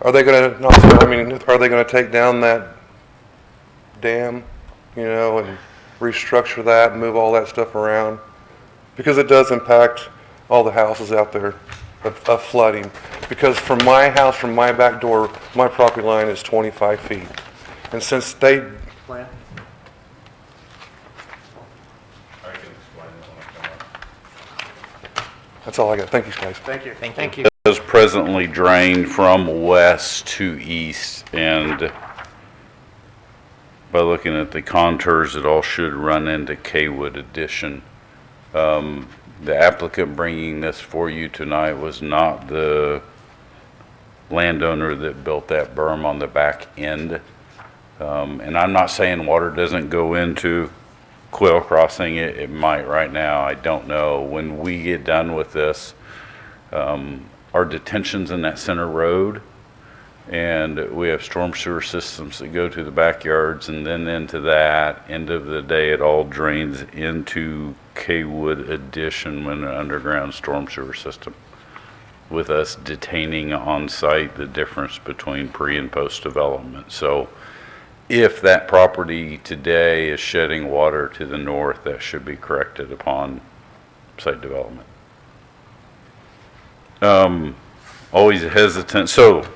S14: Are they gonna, are they gonna take down that dam, and restructure that, and move all that stuff around? Because it does impact all the houses out there of flooding. Because from my house, from my back door, my property line is 25 feet. And since they,
S1: Plan?
S12: I can explain that when I come up.
S14: that's all I got. Thank you, guys.
S1: Thank you.
S5: Thank you.
S12: It does presently drain from west to east, and by looking at the contours, it all should run into Kaywood Addition. The applicant bringing this for you tonight was not the landowner that built that berm on the back end. And I'm not saying water doesn't go into Quail Crossing. It might right now. I don't know. When we get done with this, our detention's in that center road, and we have storm sewer systems that go to the backyards, and then into that. End of the day, it all drains into Kaywood Addition when an underground storm sewer system, with us detaining on site the difference between pre and post development. So if that property today is shedding water to the north, that should be corrected upon site development. Always hesitant. So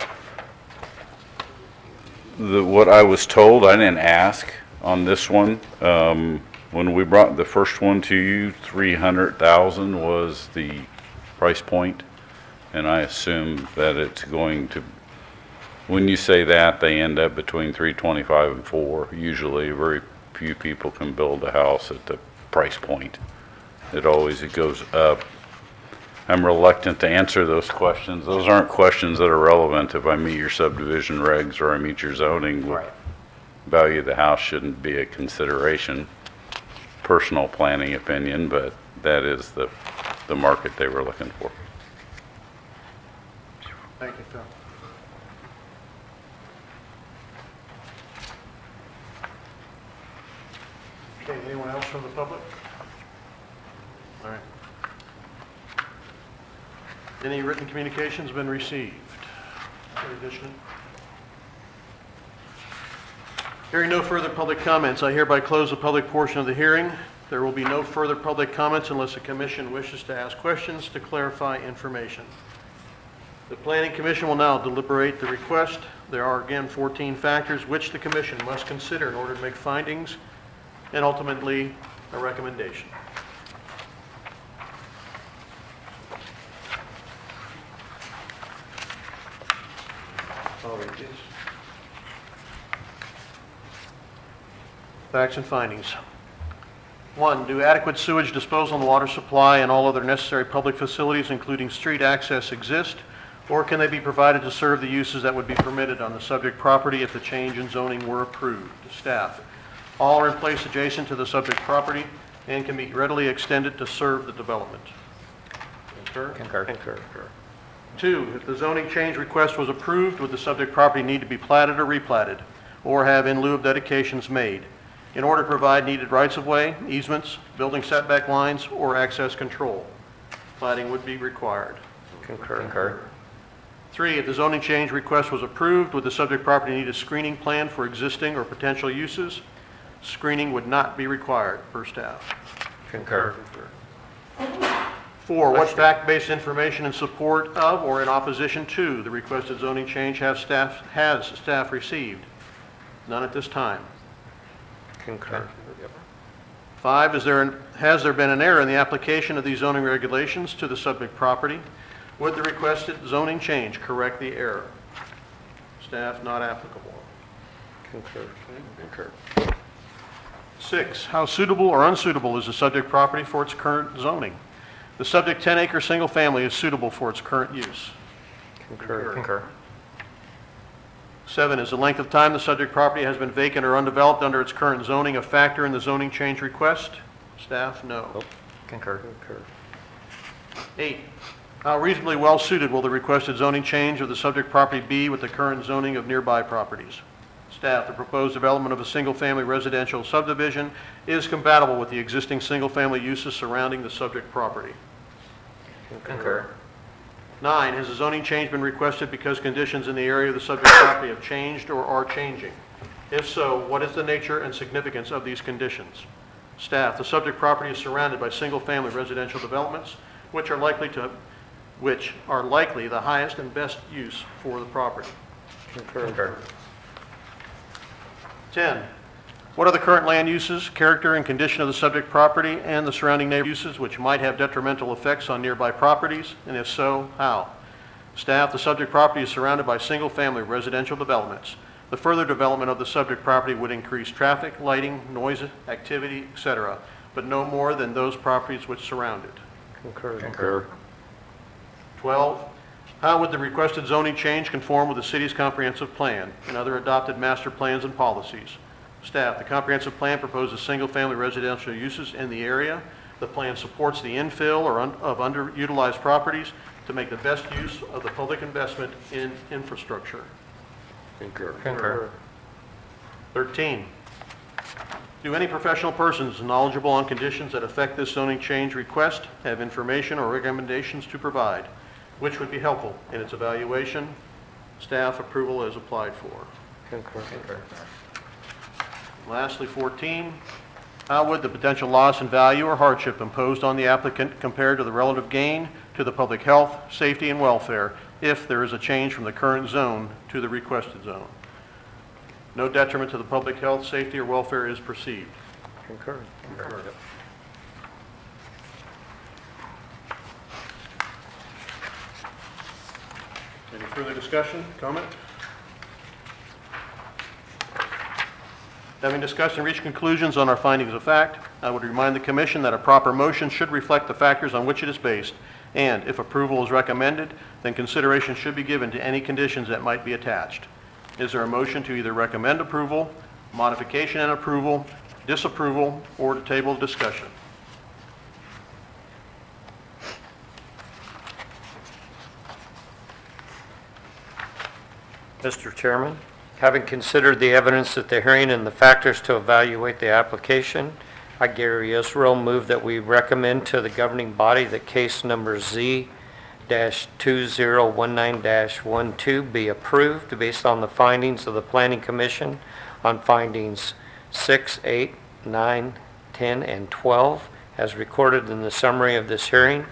S12: what I was told, I didn't ask on this one. When we brought the first one to you, 300,000 was the price point, and I assume that it's going to, when you say that, they end up between 325 and 4. Usually, very few people can build a house at the price point. It goes up. I'm reluctant to answer those questions. Those aren't questions that are relevant. If I meet your subdivision regs or I meet your zoning,
S3: Right.
S12: value of the house shouldn't be a consideration. Personal planning opinion, but that is the market they were looking for.
S1: Thank you, Phil. Okay, anyone else from the public? All right. Any written communications been received? Any additional? Hearing no further public comments, I hereby close the public portion of the hearing. There will be no further public comments unless the commission wishes to ask questions to clarify information. The Planning Commission will now deliberate the request. There are again 14 factors which the commission must consider in order to make findings and ultimately a recommendation. I'll read these. Facts and findings. 1, do adequate sewage disposal and water supply and all other necessary public facilities, including street access, exist, or can they be provided to serve the uses that would be permitted on the subject property if the change in zoning were approved? Staff. All are in place adjacent to the subject property and can be readily extended to serve the development. Concur?
S3: Concur.
S1: 2, if the zoning change request was approved, would the subject property need to be platted or replatted, or have in lieu of dedications made, in order to provide needed rights-of-way, easements, building setback lines, or access control? Platting would be required.
S3: Concur.
S1: 3, if the zoning change request was approved, would the subject property need a screening plan for existing or potential uses? Screening would not be required, per staff.
S3: Concur.
S1: 4, what fact-based information in support of or in opposition to the requested zoning change has staff received? None at this time.
S5: Concur.
S1: 5, has there been an error in the application of these zoning regulations to the subject property? Would the requested zoning change correct the error? Staff, not applicable.
S5: Concur.
S1: 6, how suitable or unsuitable is the subject property for its current zoning? The subject 10-acre single-family is suitable for its current use.
S3: Concur.
S1: 7, is the length of time the subject property has been vacant or undeveloped under its current zoning a factor in the zoning change request? Staff, no.
S3: Concur.
S1: 8, how reasonably well-suited will the requested zoning change of the subject property be with the current zoning of nearby properties? Staff, the proposed development of a single-family residential subdivision is compatible with the existing single-family uses surrounding the subject property.
S3: Concur.
S1: 9, has a zoning change been requested because conditions in the area of the subject property have changed or are changing? If so, what is the nature and significance of these conditions? Staff, the subject property is surrounded by single-family residential developments, which are likely the highest and best use for the property.
S3: Concur.
S1: 10, what are the current land uses, character, and condition of the subject property and the surrounding neighborhood uses which might have detrimental effects on nearby properties, and if so, how? Staff, the subject property is surrounded by single-family residential developments. The further development of the subject property would increase traffic, lighting, noise, activity, etc., but no more than those properties which surround it.
S3: Concur.
S1: 12, how would the requested zoning change conform with the city's comprehensive plan and other adopted master plans and policies? Staff, the comprehensive plan proposes single-family residential uses in the area. The plan supports the infill of underutilized properties to make the best use of the public investment in infrastructure.
S3: Concur.
S1: 13, do any professional persons knowledgeable on conditions that affect this zoning change request have information or recommendations to provide, which would be helpful in its evaluation? Staff approval as applied for.
S3: Concur.
S1: Lastly, 14, how would the potential loss in value or hardship imposed on the applicant compared to the relative gain to the public health, safety, and welfare if there is a change from the current zone to the requested zone? No detriment to the public health, safety, or welfare is perceived.
S5: Concur.
S1: Any further discussion, comment? Having discussed and reached conclusions on our findings of fact, I would remind the Commission that a proper motion should reflect the factors on which it is based, and if approval is recommended, then consideration should be given to any conditions that might be attached. Is there a motion to either recommend approval, modification and approval, disapproval, or to table discussion?
S5: Mr. Chairman, having considered the evidence at the hearing and the factors to evaluate the application, I, Gary Israel, move that we recommend to the governing body that case number Z-2019-12 be approved based on the findings of the Planning Commission on findings 6, 8, 9, 10, and 12 as recorded in the summary of this hearing,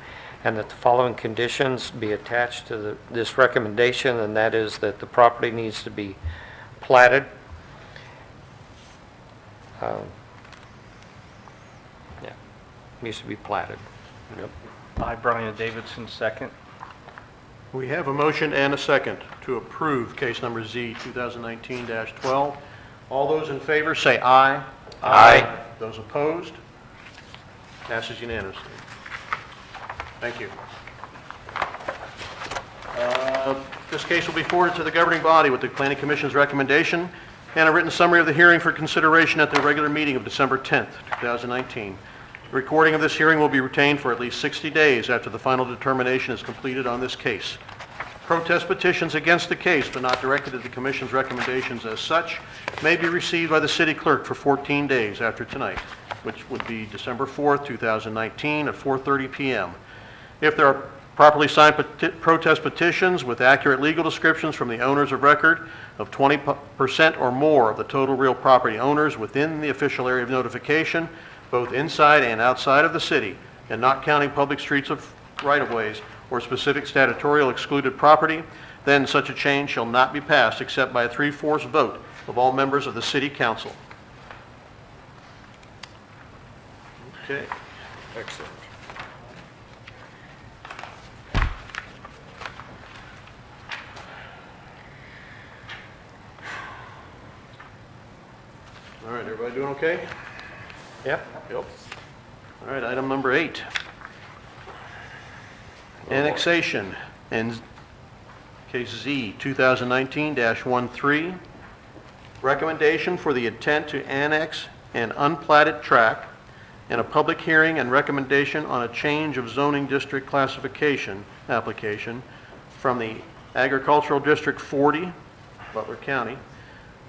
S5: and that the following conditions be attached to this recommendation, and that is that the property needs to be platted. Needs to be platted. Yep.
S8: I, Brian Davidson, second.
S1: We have a motion and a second to approve case number Z 2019-12. All those in favor say aye.
S3: Aye.
S1: Those opposed? Passes unanimously. Thank you. This case will be forwarded to the governing body with the Planning Commission's recommendation and a written summary of the hearing for consideration at the regular meeting of December 10th, 2019. The recording of this hearing will be retained for at least 60 days after the final determination is completed on this case. Protest petitions against the case, but not directed to the Commission's recommendations as such, may be received by the city clerk for 14 days after tonight, which would be December 4th, 2019 at 4:30 p.m. If there are properly signed protest petitions with accurate legal descriptions from the owners of record of 20% or more of the total real property owners within the official area of notification, both inside and outside of the city, and not counting public streets of right-of-ways or specific statutorial excluded property, then such a change shall not be passed except by a 3/4 vote of all members of the city council. Okay.
S5: Excellent.
S1: All right, everybody doing okay?
S5: Yep.
S1: Yep. All right, item number 8. Annexation, and case Z 2019-13. Recommendation for the intent to annex an unplatted tract and a public hearing and recommendation on a change of zoning district classification application from the Agricultural District 40, Butler County,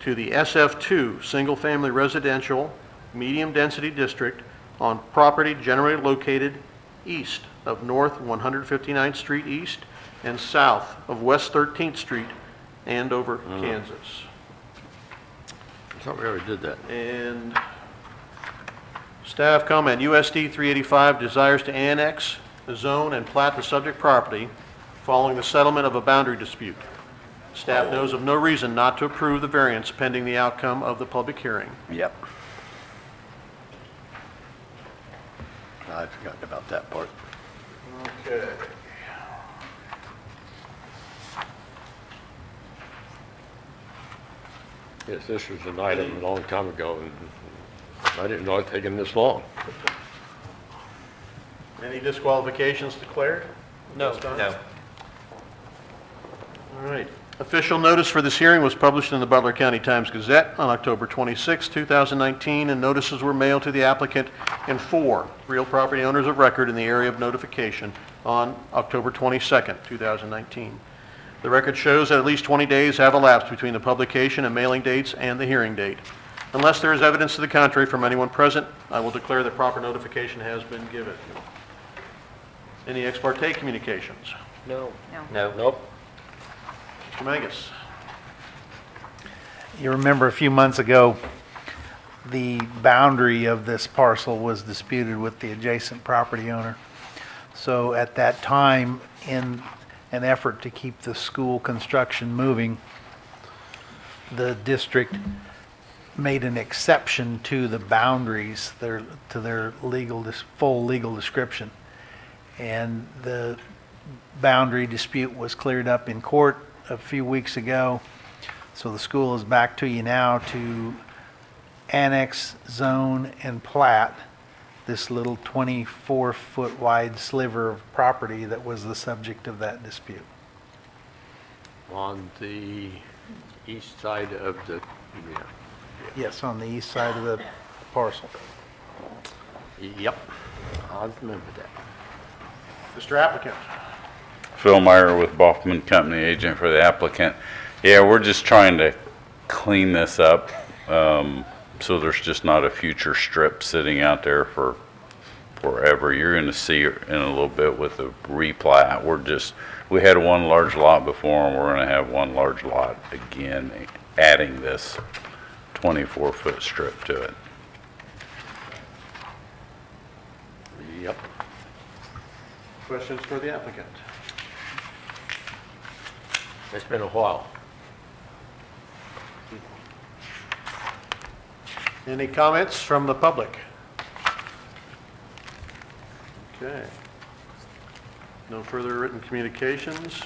S1: to the SF2 Single Family Residential Medium Density District on property generally located east of North 159th Street East and south of West 13th Street, Andover, Kansas.
S2: I thought we already did that.
S1: And staff comment, USD 385 desires to annex, zone, and plat the subject property following the settlement of a boundary dispute. Staff knows of no reason not to approve the variance pending the outcome of the public hearing.
S2: Yep. I'd forgotten about that part.
S1: Okay.
S2: Yes, this was an item a long time ago, and I didn't know it had taken this long.
S1: Any disqualifications declared?
S3: No.
S1: This time?
S3: No.
S1: All right. Official notice for this hearing was published in the Butler County Times-Gazette on October 26, 2019, and notices were mailed to the applicant and 4 real property owners of record in the area of notification on October 22, 2019. The record shows that at least 20 days have elapsed between the publication and mailing dates and the hearing date. Unless there is evidence to the contrary from anyone present, I will declare that proper notification has been given. Any ex parte communications?
S5: No.
S3: No.
S2: Nope.
S1: Mr. Mangus?
S4: You remember a few months ago, the boundary of this parcel was disputed with the adjacent property owner. So at that time, in an effort to keep the school construction moving, the district made an exception to the boundaries, to their full legal description. And the boundary dispute was cleared up in court a few weeks ago. So the school is back to you now to annex, zone, and plat this little 24-foot wide sliver of property that was the subject of that dispute.
S2: On the east side of the, yeah.
S4: Yes, on the east side of the parcel.
S2: Yep. I remember that.
S1: Mr. Applicant?
S12: Phil Meyer with Baughman Company, agent for the applicant. Yeah, we're just trying to clean this up, so there's just not a future strip sitting out there for forever. You're gonna see in a little bit with the replat. We had one large lot before, and we're gonna have one large lot again, adding this 24-foot strip to it.
S2: Yep.
S1: Questions for the applicant?
S2: It's been a while.
S1: Any comments from the public? Okay. No further written communications.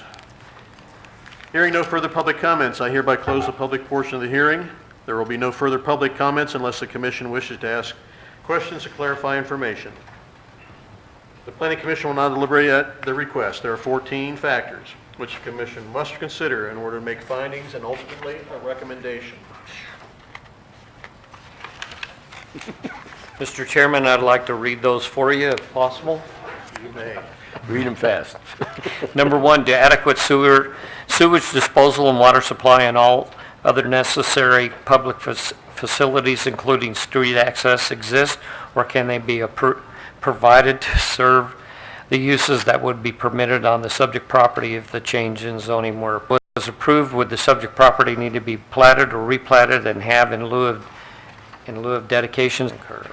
S1: Hearing no further public comments, I hereby close the public portion of the hearing. There will be no further public comments unless the commission wishes to ask questions or clarify information. The Planning Commission will now deliberate at the request. There are 14 factors which the commission must consider in order to make findings and ultimately a recommendation.
S5: Mr. Chairman, I'd like to read those for you if possible.
S1: You may.
S2: Read them fast.
S5: Number 1, do adequate sewage disposal and water supply and all other necessary public facilities, including street access, exist, or can they be provided to serve the uses that would be permitted on the subject property if the change in zoning was approved? Would the subject property need to be platted or replatted and have in lieu of dedications occur?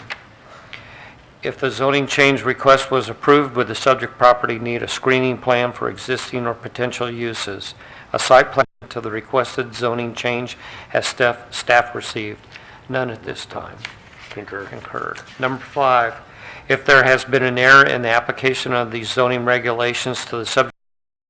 S5: If the zoning change request was approved, would the subject property need a screening plan for existing or potential uses? A site plan to the requested zoning change has staff received? None at this time. Concur. Number 5, if there has been an error in the application of these zoning regulations to the subject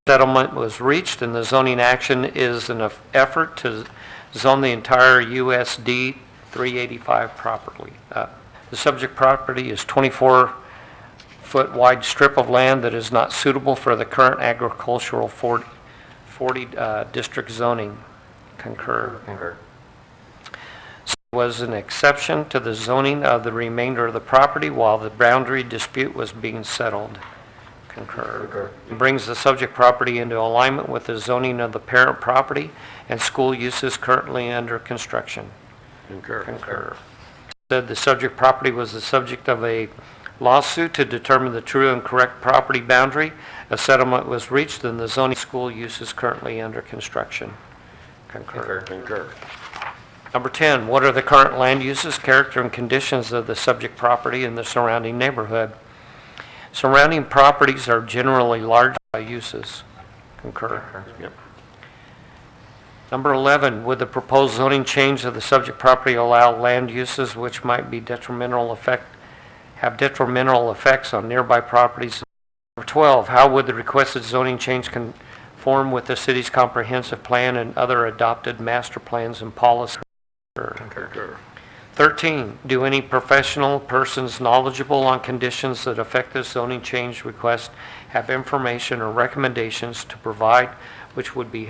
S5: settlement was reached and the zoning action is an effort to zone the entire USD 385 properly. The subject property is 24-foot wide strip of land that is not suitable for the current agricultural 40 district zoning. Concur. Was an exception to the zoning of the remainder of the property while the boundary dispute was being settled. Concur. Brings the subject property into alignment with the zoning of the parent property and school uses currently under construction. Concur. Said the subject property was the subject of a lawsuit to determine the true and correct property boundary. A settlement was reached and the zoning school uses currently under construction. Concur. Number 10, what are the current land uses, character, and conditions of the subject property and the surrounding neighborhood? Surrounding properties are generally large uses. Concur. Yep. Number 11, would the proposed zoning change of the subject property allow land uses which might be have detrimental effects on nearby properties? Number 12, how would the requested zoning change conform with the city's comprehensive plan and other adopted master plans and policies? Concur. 13, do any professional persons knowledgeable on conditions that affect the zoning change request have information or recommendations to provide which would be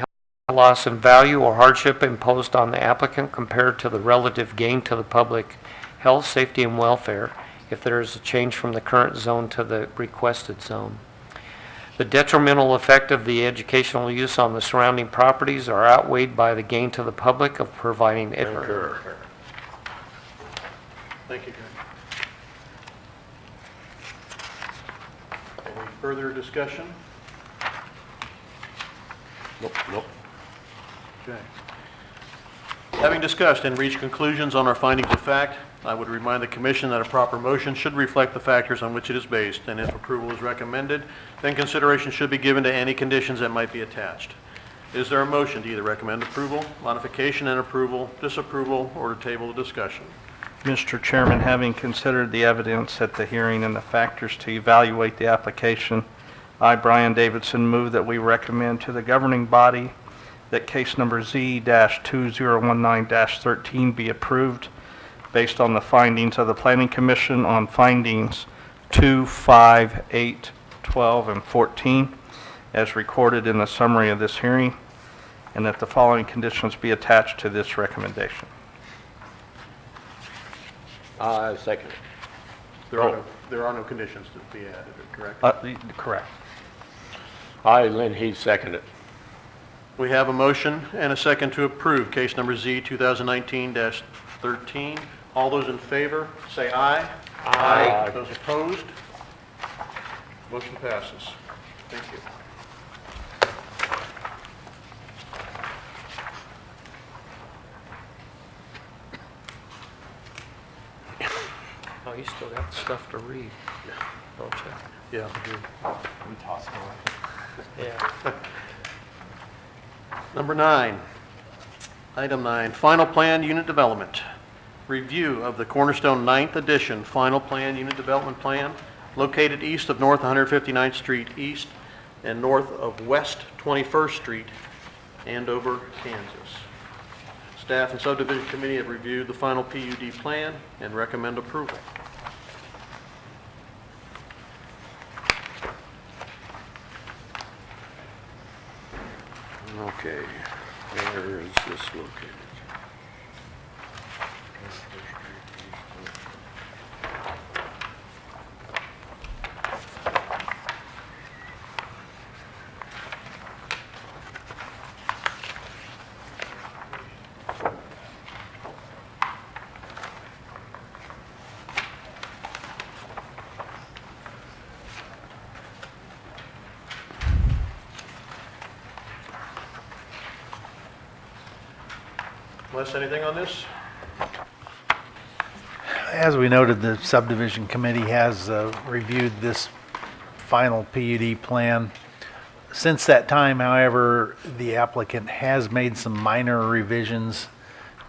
S5: loss in value or hardship imposed on the applicant compared to the relative gain to the public health, safety, and welfare if there is a change from the current zone to the requested zone? The detrimental effect of the educational use on the surrounding properties are outweighed by the gain to the public of providing it.
S1: Thank you, Gary. Any further discussion?
S2: Nope.
S1: Okay. Having discussed and reached conclusions on our findings of fact, I would remind the commission that a proper motion should reflect the factors on which it is based, and if approval is recommended, then consideration should be given to any conditions that might be attached. Is there a motion to either recommend approval, modification and approval, disapproval, or to table the discussion?
S8: Mr. Chairman, having considered the evidence at the hearing and the factors to evaluate the application, I, Brian Davidson, move that we recommend to the governing body that case number Z-2019-13 be approved based on the findings of the Planning Commission on findings 2, 5, 8, 12, and 14 as recorded in the summary of this hearing, and that the following conditions be attached to this recommendation.
S2: I second it.
S1: There are no conditions to be added, correct?
S8: Correct.
S2: I, Lynn Heath, second it.
S1: We have a motion and a second to approve case number Z 2019-13. All those in favor, say aye.
S2: Aye.
S1: Those opposed? Motion passes. Thank you.
S5: Oh, you still got stuff to read, don't you?
S1: Yeah, I do.
S11: We toss it away.
S5: Yeah.
S1: Number 9, item 9, final plan unit development. Review of the Cornerstone 9th edition final plan unit development plan located east of North 159th Street East and north of West 21st Street, Andover, Kansas. Staff and subdivision committee have reviewed the final PUD plan and recommend approval.
S2: Okay, where is this located?
S1: Les, anything on this?
S4: As we noted, the subdivision committee has reviewed this final PUD plan. Since that time, however, the applicant has made some minor revisions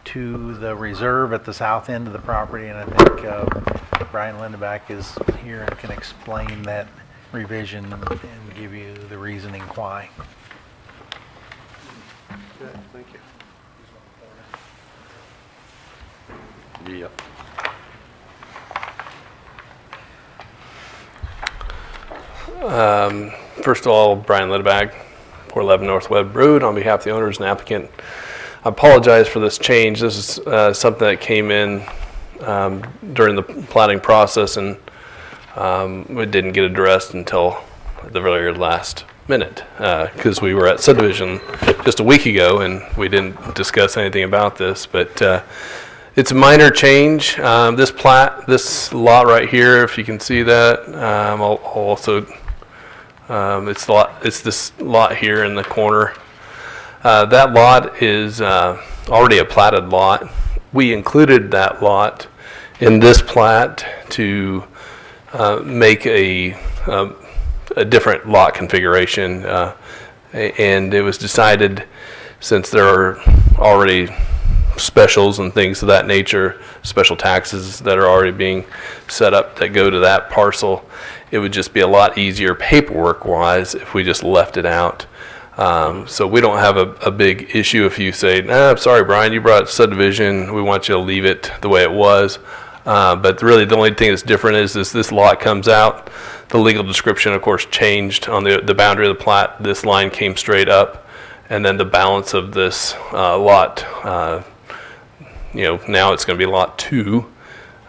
S4: to the reserve at the south end of the property, and I think Brian Lindeback is here and can explain that revision and give you the reasoning why.
S1: Good, thank you.
S2: Yep.
S9: First of all, Brian Liddeback, 411 North Webb Road, on behalf of the owners and applicant. I apologize for this change. This is something that came in during the planning process, and it didn't get addressed until at the very last minute, because we were at subdivision just a week ago and we didn't discuss anything about this, but it's a minor change. This lot right here, if you can see that, I'll also, it's this lot here in the corner. That lot is already a platted lot. We included that lot in this plat to make a different lot configuration, and it was decided, since there are already specials and things of that nature, special taxes that are already being set up that go to that parcel, it would just be a lot easier paperwork-wise if we just left it out. So we don't have a big issue if you say, I'm sorry, Brian, you brought subdivision, we want you to leave it the way it was. But really the only thing that's different is this lot comes out. The legal description, of course, changed on the boundary of the plat. This line came straight up, and then the balance of this lot, now it's going to be lot 2,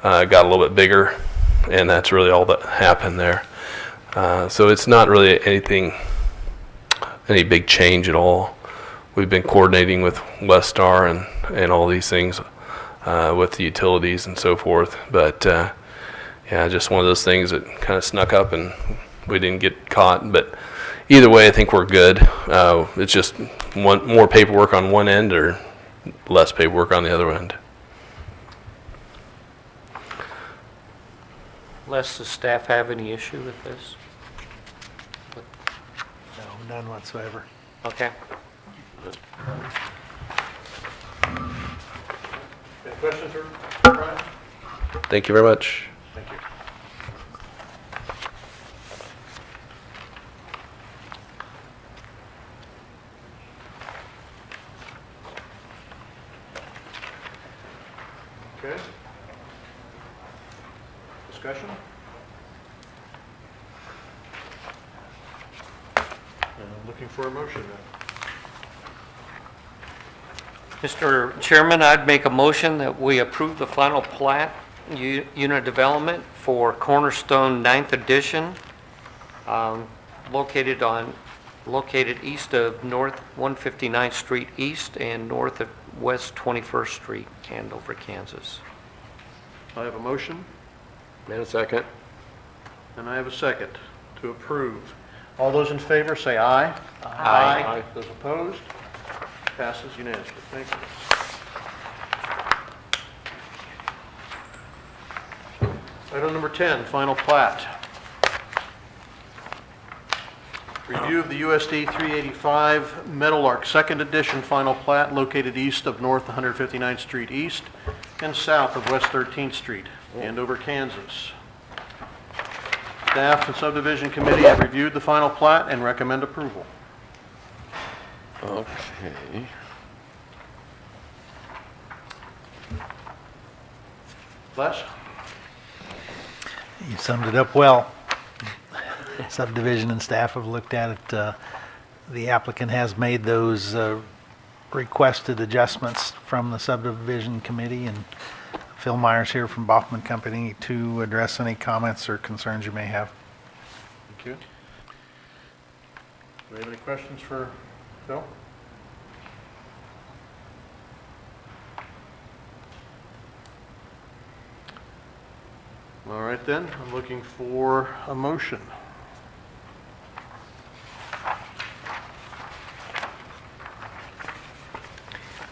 S9: got a little bit bigger, and that's really all that happened there. So it's not really any big change at all. We've been coordinating with Westar and all these things with the utilities and so forth, but yeah, just one of those things that kind of snuck up and we didn't get caught. But either way, I think we're good. It's just more paperwork on one end or less paperwork on the other end.
S5: Les, does staff have any issue with this?
S4: No, none whatsoever.
S5: Okay.
S1: Any questions for Brian?
S9: Thank you very much.
S1: Thank you. Okay. Discussion? I'm looking for a motion then.
S5: Mr. Chairman, I'd make a motion that we approve the final plat unit development for Cornerstone 9th Edition, located east of North 159th Street East and north of West 21st Street, Andover, Kansas.
S1: I have a motion,
S2: And a second.
S1: and I have a second to approve. All those in favor say aye.
S2: Aye.
S1: Those opposed? Passes unanimously. Thank you. Item number 10, final plat. Review of the USD 385 Meadowlark Second Edition final plat located east of North 159th Street East and south of West 13th Street, Andover, Kansas. Staff and subdivision committee have reviewed the final plat and recommend approval.
S2: Okay.
S1: Les?
S4: You summed it up well. Subdivision and staff have looked at it. The applicant has made those requested adjustments from the subdivision committee, and Phil Myers here from Baughman Company to address any comments or concerns you may have.
S1: Thank you. Do we have any questions for Phil? All right then, I'm looking for a motion.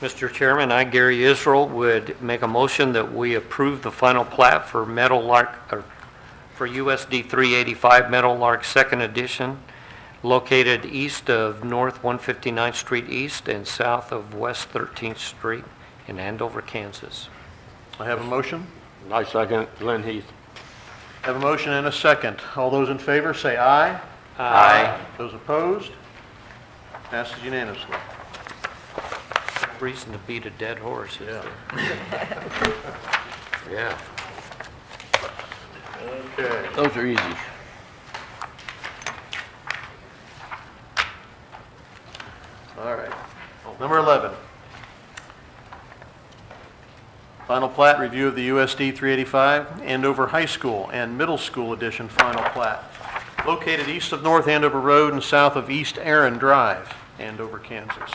S5: Mr. Chairman, I, Gary Israel, would make a motion that we approve the final plat for Meadowlark, or for USD 385 Meadowlark Second Edition, located east of North 159th Street East and south of West 13th Street in Andover, Kansas.
S1: I have a motion.
S2: I second. Glenn Heath.
S1: I have a motion and a second. All those in favor say aye.
S5: Aye.
S1: Those opposed? Passes unanimously.
S5: Reason to beat a dead horse, is there?
S2: Yeah.
S1: Okay.
S2: Those are easy.
S1: All right. Number 11. Final plat review of the USD 385 Andover High School and Middle School Edition final plat located east of North Andover Road and south of East Aaron Drive, Andover, Kansas.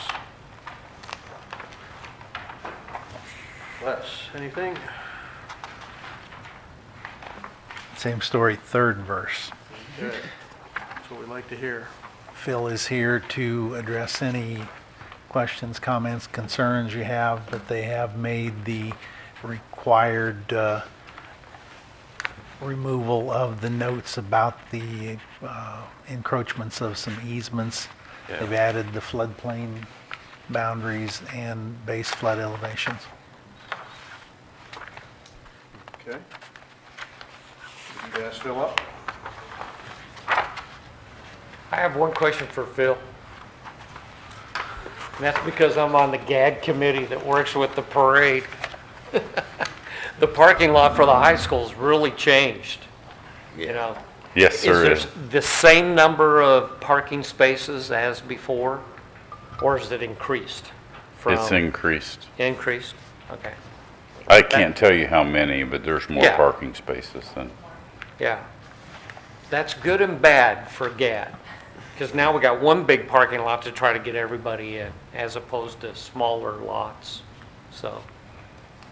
S1: Les, anything?
S4: Same story, third verse.
S1: Good. That's what we like to hear.
S4: Phil is here to address any questions, comments, concerns you have, but they have made the required removal of the notes about the encroachments of some easements.
S2: Yeah.
S4: They've added the floodplain boundaries and base flood elevations.
S1: Okay. You guys fill up?
S5: I have one question for Phil. And that's because I'm on the GAG committee that works with the parade. The parking lot for the high school's really changed, you know?
S12: Yes, there
S5: Is
S12: is.
S5: there the same number of parking spaces as before, or is it increased?
S12: It's increased.
S5: Increased? Okay,
S12: I can't tell you how many, but there's more
S5: Yeah.
S12: parking spaces than,
S5: yeah. That's good and bad for GAD, because now we got one big parking lot to try to get everybody in, as opposed to smaller lots, so.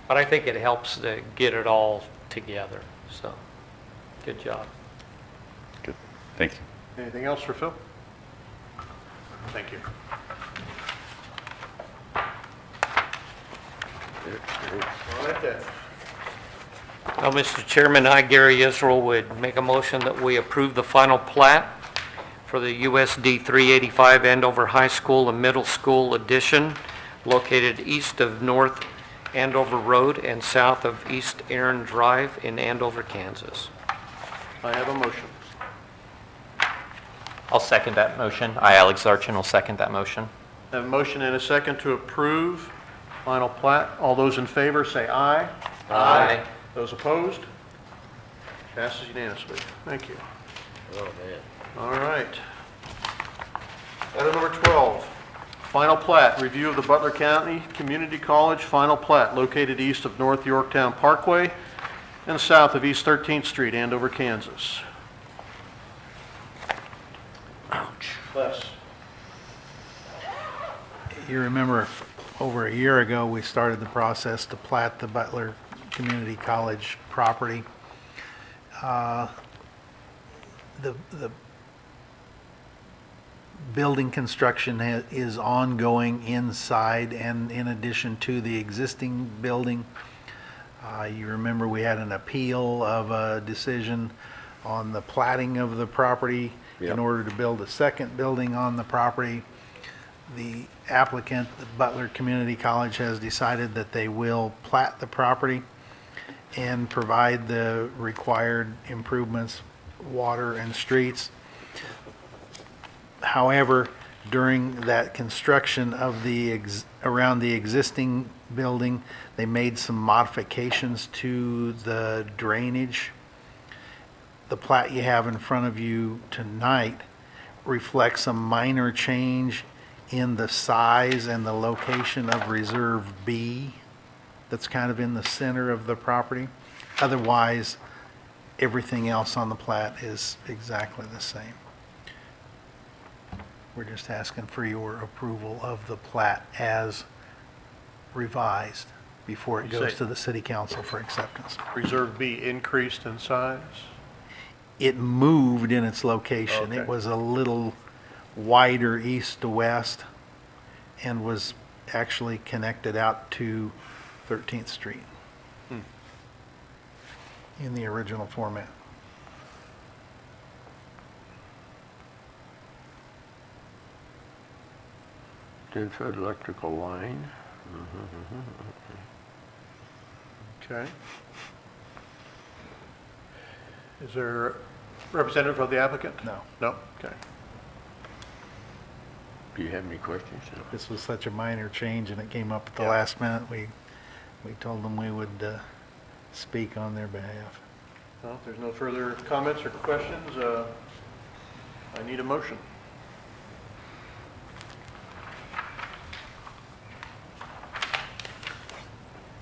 S5: But I think it helps to get it all together, so, good job.
S12: good, thank you.
S1: Anything else for Phil? Thank you. All right then.
S5: Now, Mr. Chairman, I, Gary Israel, would make a motion that we approve the final plat for the USD 385 Andover High School and Middle School addition located east of North Andover Road and south of East Aaron Drive in Andover, Kansas.
S1: I have a motion.
S3: I'll second that motion. I, Alex Zarchin, will second that motion.
S1: I have a motion and a second to approve final plat. All those in favor say aye.
S3: Aye.
S1: Those opposed? Passes unanimously. Thank you.
S2: Oh, man.
S1: All right. Item number 12, final plat, review of the Butler County Community College final plat located east of North Yorktown Parkway and south of East 13th Street, Andover, Kansas.
S2: Ouch.
S1: Les.
S4: You remember over a year ago, we started the process to plat the Butler Community College property. The building construction is ongoing inside and in addition to the existing building. You remember we had an appeal of a decision on the platting of the property in
S2: Yep.
S4: order to build a second building on the property. The applicant, the Butler Community College, has decided that they will plat the property and provide the required improvements, water and streets. However, during that construction of around the existing building, they made some modifications to the drainage. The plat you have in front of you tonight reflects a minor change in the size and the location of Reserve B that's kind of in the center of the property. Otherwise, everything else on the plat is exactly the same. We're just asking for your approval of the plat as revised before it goes
S1: Say-
S4: to the city council for acceptance.
S1: Reserve B increased in size?
S4: It moved in its location.
S1: Okay.
S4: It was a little wider east to west and was actually connected out to 13th Street in the original format.
S2: Ten-foot electrical line.
S1: Okay. Is there a representative of the applicant?
S4: No.
S1: No? Okay.
S2: Do you have any questions?
S4: This was such a minor change and it came up at the
S1: Yeah.
S4: last minute. We told them we would speak on their behalf.
S1: Well, if there's no further comments or questions, I need a motion.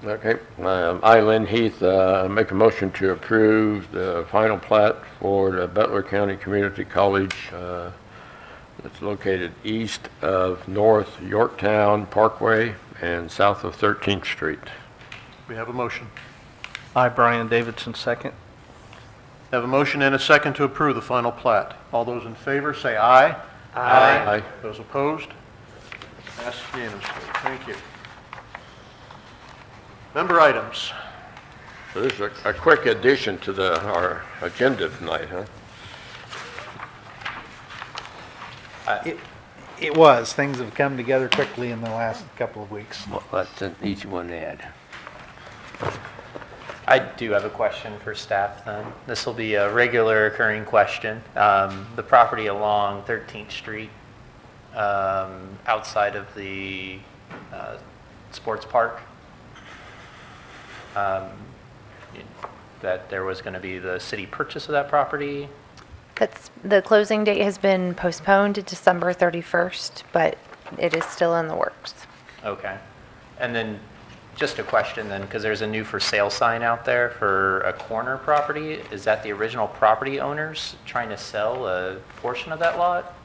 S2: Okay, I, Lynn Heath, make a motion to approve the final plat for the Butler County Community College that's located east of North Yorktown Parkway and south of 13th Street.
S1: We have a motion.
S8: I, Brian Davidson, second.
S1: Have a motion and a second to approve the final plat. All those in favor, say aye.
S2: Aye.
S1: Those opposed? Passed unanimously. Thank you. Member items.
S2: So this is a quick addition to our agenda tonight, huh?
S4: It was. Things have come together quickly in the last couple of weeks.
S2: Well, that's an easy one to add.
S3: I do have a question for staff then. This will be a regular occurring question. The property along 13th Street, outside of the sports park, that there was going to be the city purchase of that property.
S15: The closing date has been postponed to December 31st, but it is still in the works.
S3: Okay. And then just a question then, because there's a new for sale sign out there for a corner property. Is that the original property owners trying to sell a portion of that lot?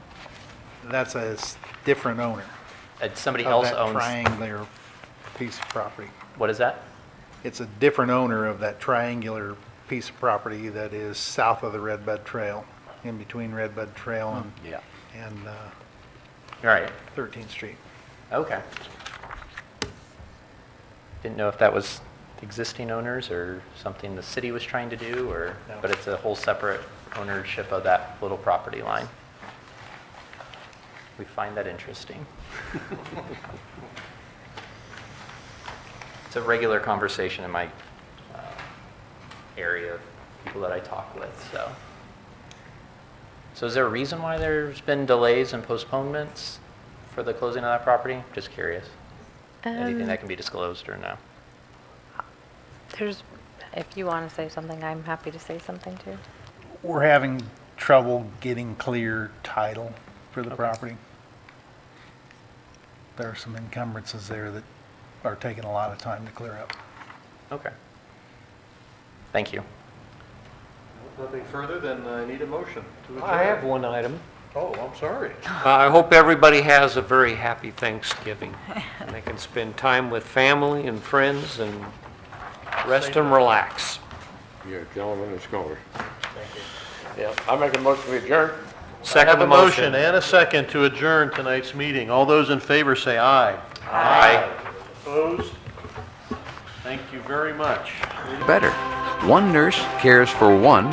S4: That's a different owner.
S3: Somebody else
S4: Of
S3: owns,
S4: that triangular piece of property.
S3: what is that?
S4: It's a different owner of that triangular piece of property that is south of the Redbud Trail, in between Redbud Trail
S2: Yeah.
S4: and
S3: Right.
S4: 13th Street.
S3: Okay. Didn't know if that was existing owners or something the city was trying to do, or,
S4: No.
S3: but it's a whole separate ownership of that little property line. We find that interesting. It's a regular conversation in my area of people that I talk with, so. So is there a reason why there's been delays and postponements for the closing of that property? Just curious. Anything that can be disclosed or no?
S15: If you want to say something, I'm happy to say something too.
S4: We're having trouble getting clear title for the property. There are some encumbrances there that are taking a lot of time to clear up.
S3: Okay. Thank you.
S1: Nothing further, then I need a motion to adjourn.
S5: I have one item.
S1: Oh, I'm sorry.
S5: I hope everybody has a very happy Thanksgiving, and they can spend time with family and friends and rest and relax.
S2: You're a gentleman and scholar. Thank you. Yeah, I make a motion to adjourn.
S1: I
S5: Second
S1: have
S5: the
S1: a motion
S5: motion.
S1: and a second to adjourn tonight's meeting. All those in favor say aye.
S5: Aye.
S1: Opposed? Thank you very much.
S16: Better. One nurse cares for one